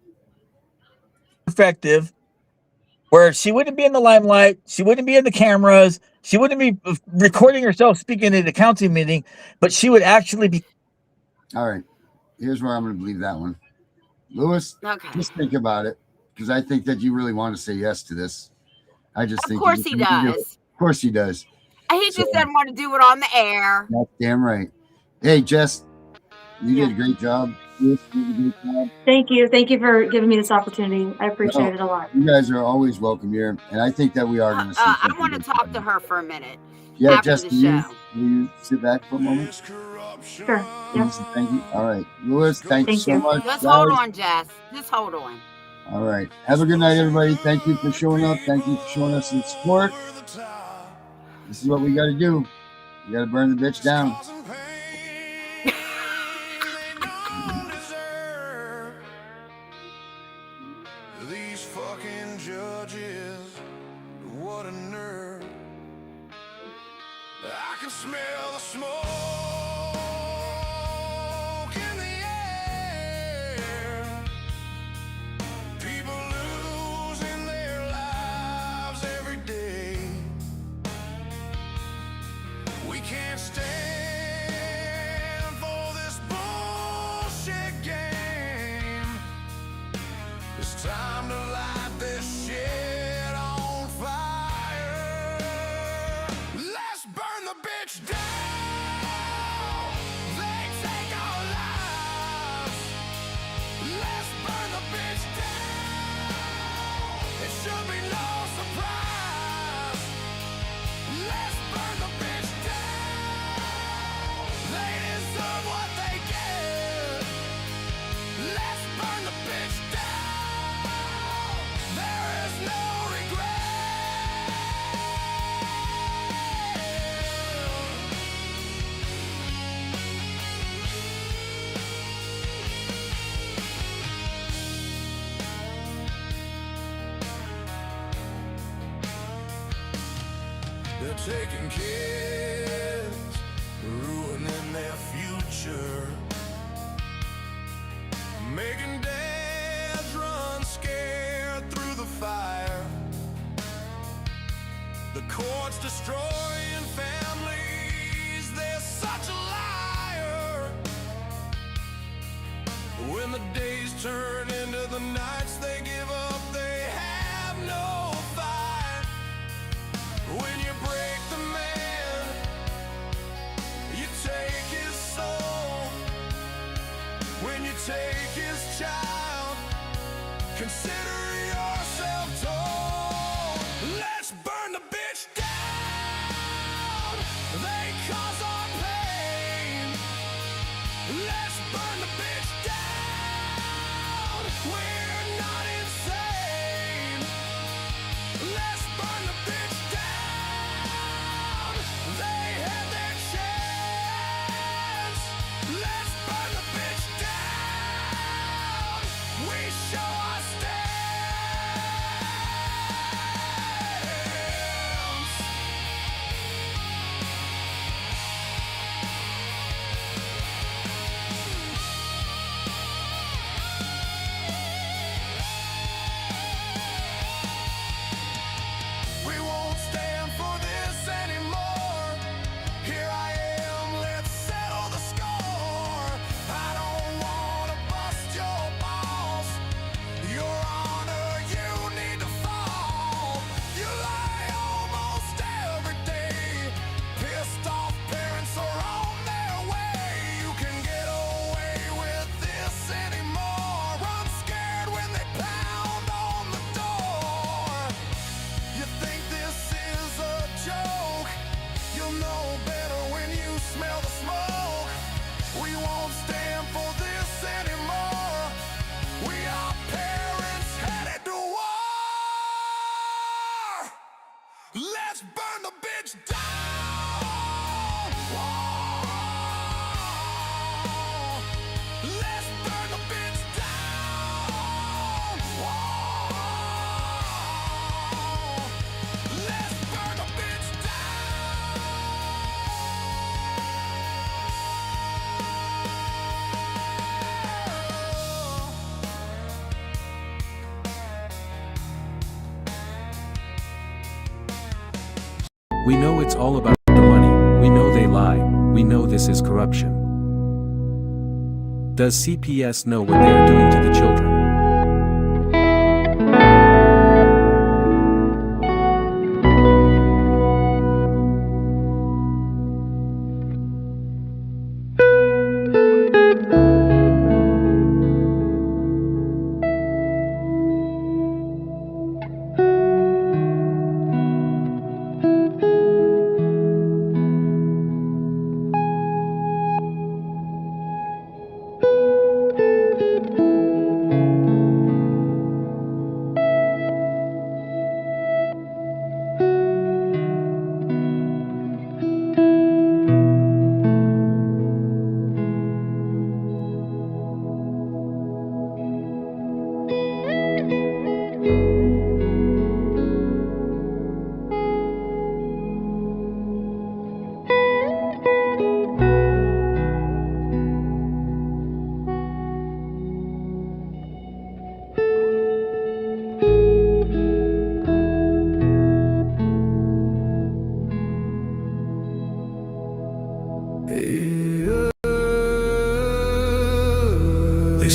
I: Effective, where she wouldn't be in the limelight, she wouldn't be in the cameras, she wouldn't be recording herself speaking at a council meeting, but she would actually be.
E: All right. Here's where I'm going to believe that one. Lewis, just think about it, because I think that you really want to say yes to this. I just think.
F: Of course he does.
E: Of course he does.
F: He just doesn't want to do it on the air.
E: That's damn right. Hey, Jess, you did a great job.
H: Thank you. Thank you for giving me this opportunity. I appreciate it a lot.
E: You guys are always welcome here, and I think that we are going to see.
F: I want to talk to her for a minute.
E: Yeah, Jess, will you sit back for a moment?
H: Sure.
E: Yes. Thank you. All right. Lewis, thank you so much.
F: Just hold on, Jess. Just hold on.
E: All right. Have a good night, everybody. Thank you for showing up. Thank you for showing us some support. This is what we got to do. We got to burn the bitch down.
C: These fucking judges, what a nerve.
A: can smell the smoke in the air. People losing their lives every day. We can't stand for this bullshit game. It's time to light this shit on fire. Let's burn the bitch down. They take our lives. Let's burn the bitch down. It should be no surprise. Let's burn the bitch down. They deserve what they get. Let's burn the bitch down. There is no regret. They're taking kids, ruining their future, making dads run scared through the fire. The courts destroying families, they're such a liar. When the days turn into the nights, they give up, they have no fight. When you break the man, you take his soul. When you take his child, consider yourself told. Let's burn the bitch down. They cause our pain. Let's burn the bitch down. We're not insane. Let's burn the bitch down. They had their chance. Let's burn the bitch down. We show our stance. We won't stand for this anymore. Here I am, let's settle the score. I don't wanna bust your balls. Your honor, you need to fall. You lie almost every day. Pissed off parents are on their way. You can get away with this anymore. I'm scared when they pound on the door. You think this is a joke? You'll know better when you smell the smoke. We won't stand for this anymore. We are parents headed to war. Let's burn the bitch down. Let's burn the bitch down. Let's burn the bitch down.
J: We know it's all about the money, we know they lie, we know this is corruption. Does CPS know what they are doing to the children?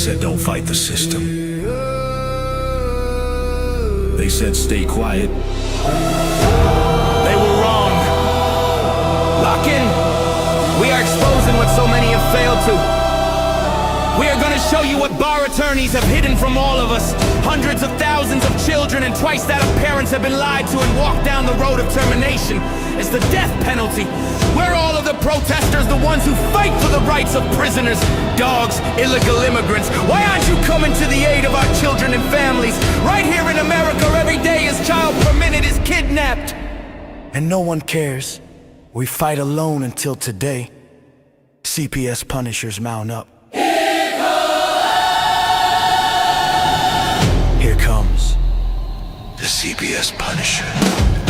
K: said don't fight the system. They said stay quiet.
A: They were wrong. Lock in. We are exposing what so many have failed to. We are gonna show you what bar attorneys have hidden from all of us. Hundreds of thousands of children and twice that of parents have been lied to and walked down the road of termination. It's the death penalty. We're all of the protesters, the ones who fight for the rights of prisoners, dogs, illegal immigrants. Why aren't you coming to the aid of our children and families? Right here in America, every day a child per minute is kidnapped. And no one cares. We fight alone until today. CPS Punishers mount up. Here comes the CPS Punisher.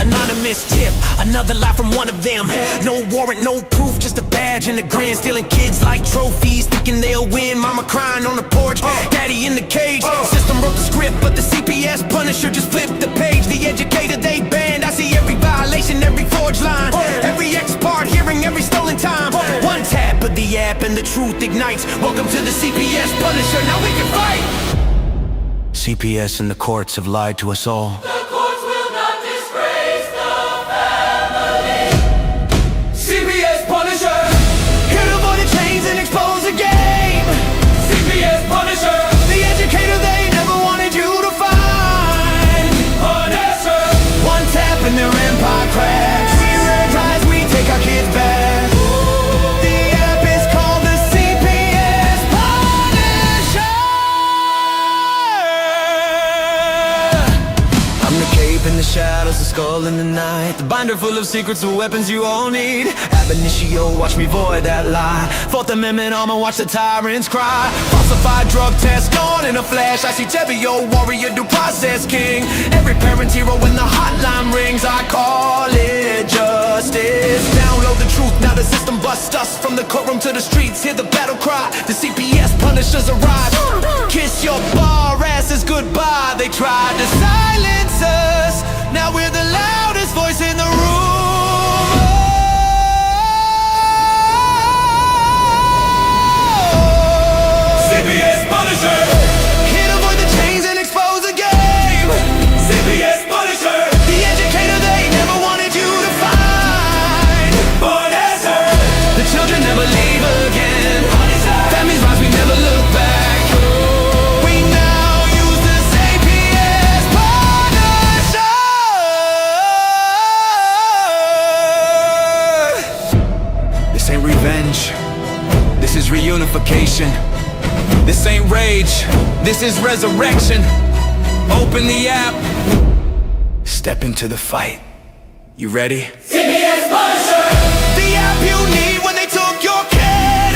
A: Anonymous tip, another lie from one of them. No warrant, no proof, just a badge and a grin. Stealing kids like trophies, thinking they'll win. Mama crying on the porch, daddy in the cage. System wrote the script, but the CPS Punisher just flipped the page. The educator they banned, I see every violation, every forged line, every ex-part hearing, every stolen time. One tap of the app and the truth ignites. Welcome to the CPS Punisher, now we can fight. CPS and the courts have lied to us all. The courts will not disgrace the family. CPS Punisher, here to avoid the chains and expose the game. CPS Punisher, the educator they never wanted you to find. Punisher, one tap and their empire cracks. We rise, we take our kids back. The app is called the CPS Punisher. I'm the cape in the shadows, the skull in the night, the binder full of secrets and weapons you all need. Ab initio, watch me void that lie. Fourth Amendment armor, watch the tyrants cry. Falsified drug test gone in a flash. I see Tebio, warrior, due process king. Every parent hero when the hotline rings. I call it justice. Download the truth, now the system busts us. From the courtroom to the streets, hear the battle cry. The CPS Punishers arrive. Kiss your bar asses goodbye. They tried to silence us, now we're the loudest voice in the room. CPS Punisher, here to avoid the chains and expose the game. CPS Punisher, the educator they never wanted you to find. Punisher, the children never leave again. Punisher, families rise, we never look back. We now use the CPS Punisher. This ain't revenge, this is reunification. This ain't rage, this is resurrection. Open the app, step into the fight. You ready? CPS Punisher, the app you need when they took your kid.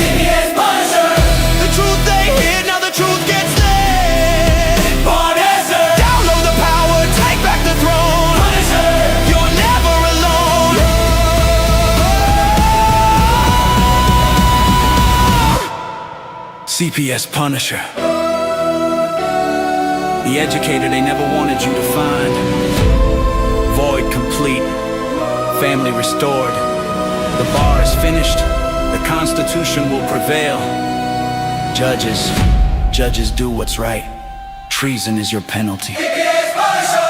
A: CPS Punisher, the truth they hid, now the truth gets lit. Punisher, download the power, take back the throne. Punisher, you're never alone. CPS Punisher, the educator they never wanted you to find. Void complete, family restored. The bar is finished, the Constitution will prevail. Judges do what's right. Treason is your penalty. CPS Punisher!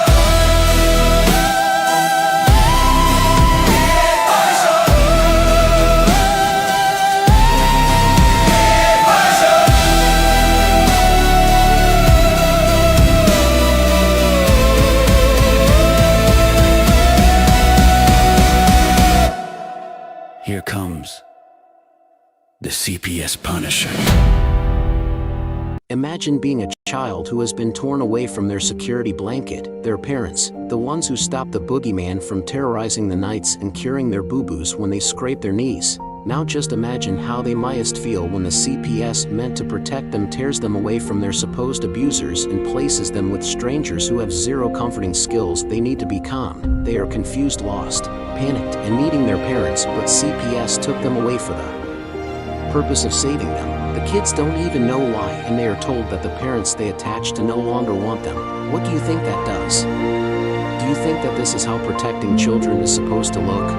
A: Here comes the CPS Punisher.
L: Imagine being a child who has been torn away from their security blanket, their parents, the ones who stop the boogeyman from terrorizing the nights and curing their boo-boos when they scrape their knees. Now just imagine how they mightest feel when the CPS meant to protect them tears them away from their supposed abusers and places them with strangers who have zero comforting skills. They need to be calm. They are confused, lost, panicked, and needing their parents, but CPS took them away for the purpose of saving them. The kids don't even know why, and they are told that the parents they attach to no longer want them. What do you think that does? Do you think that this is how protecting children is supposed to look?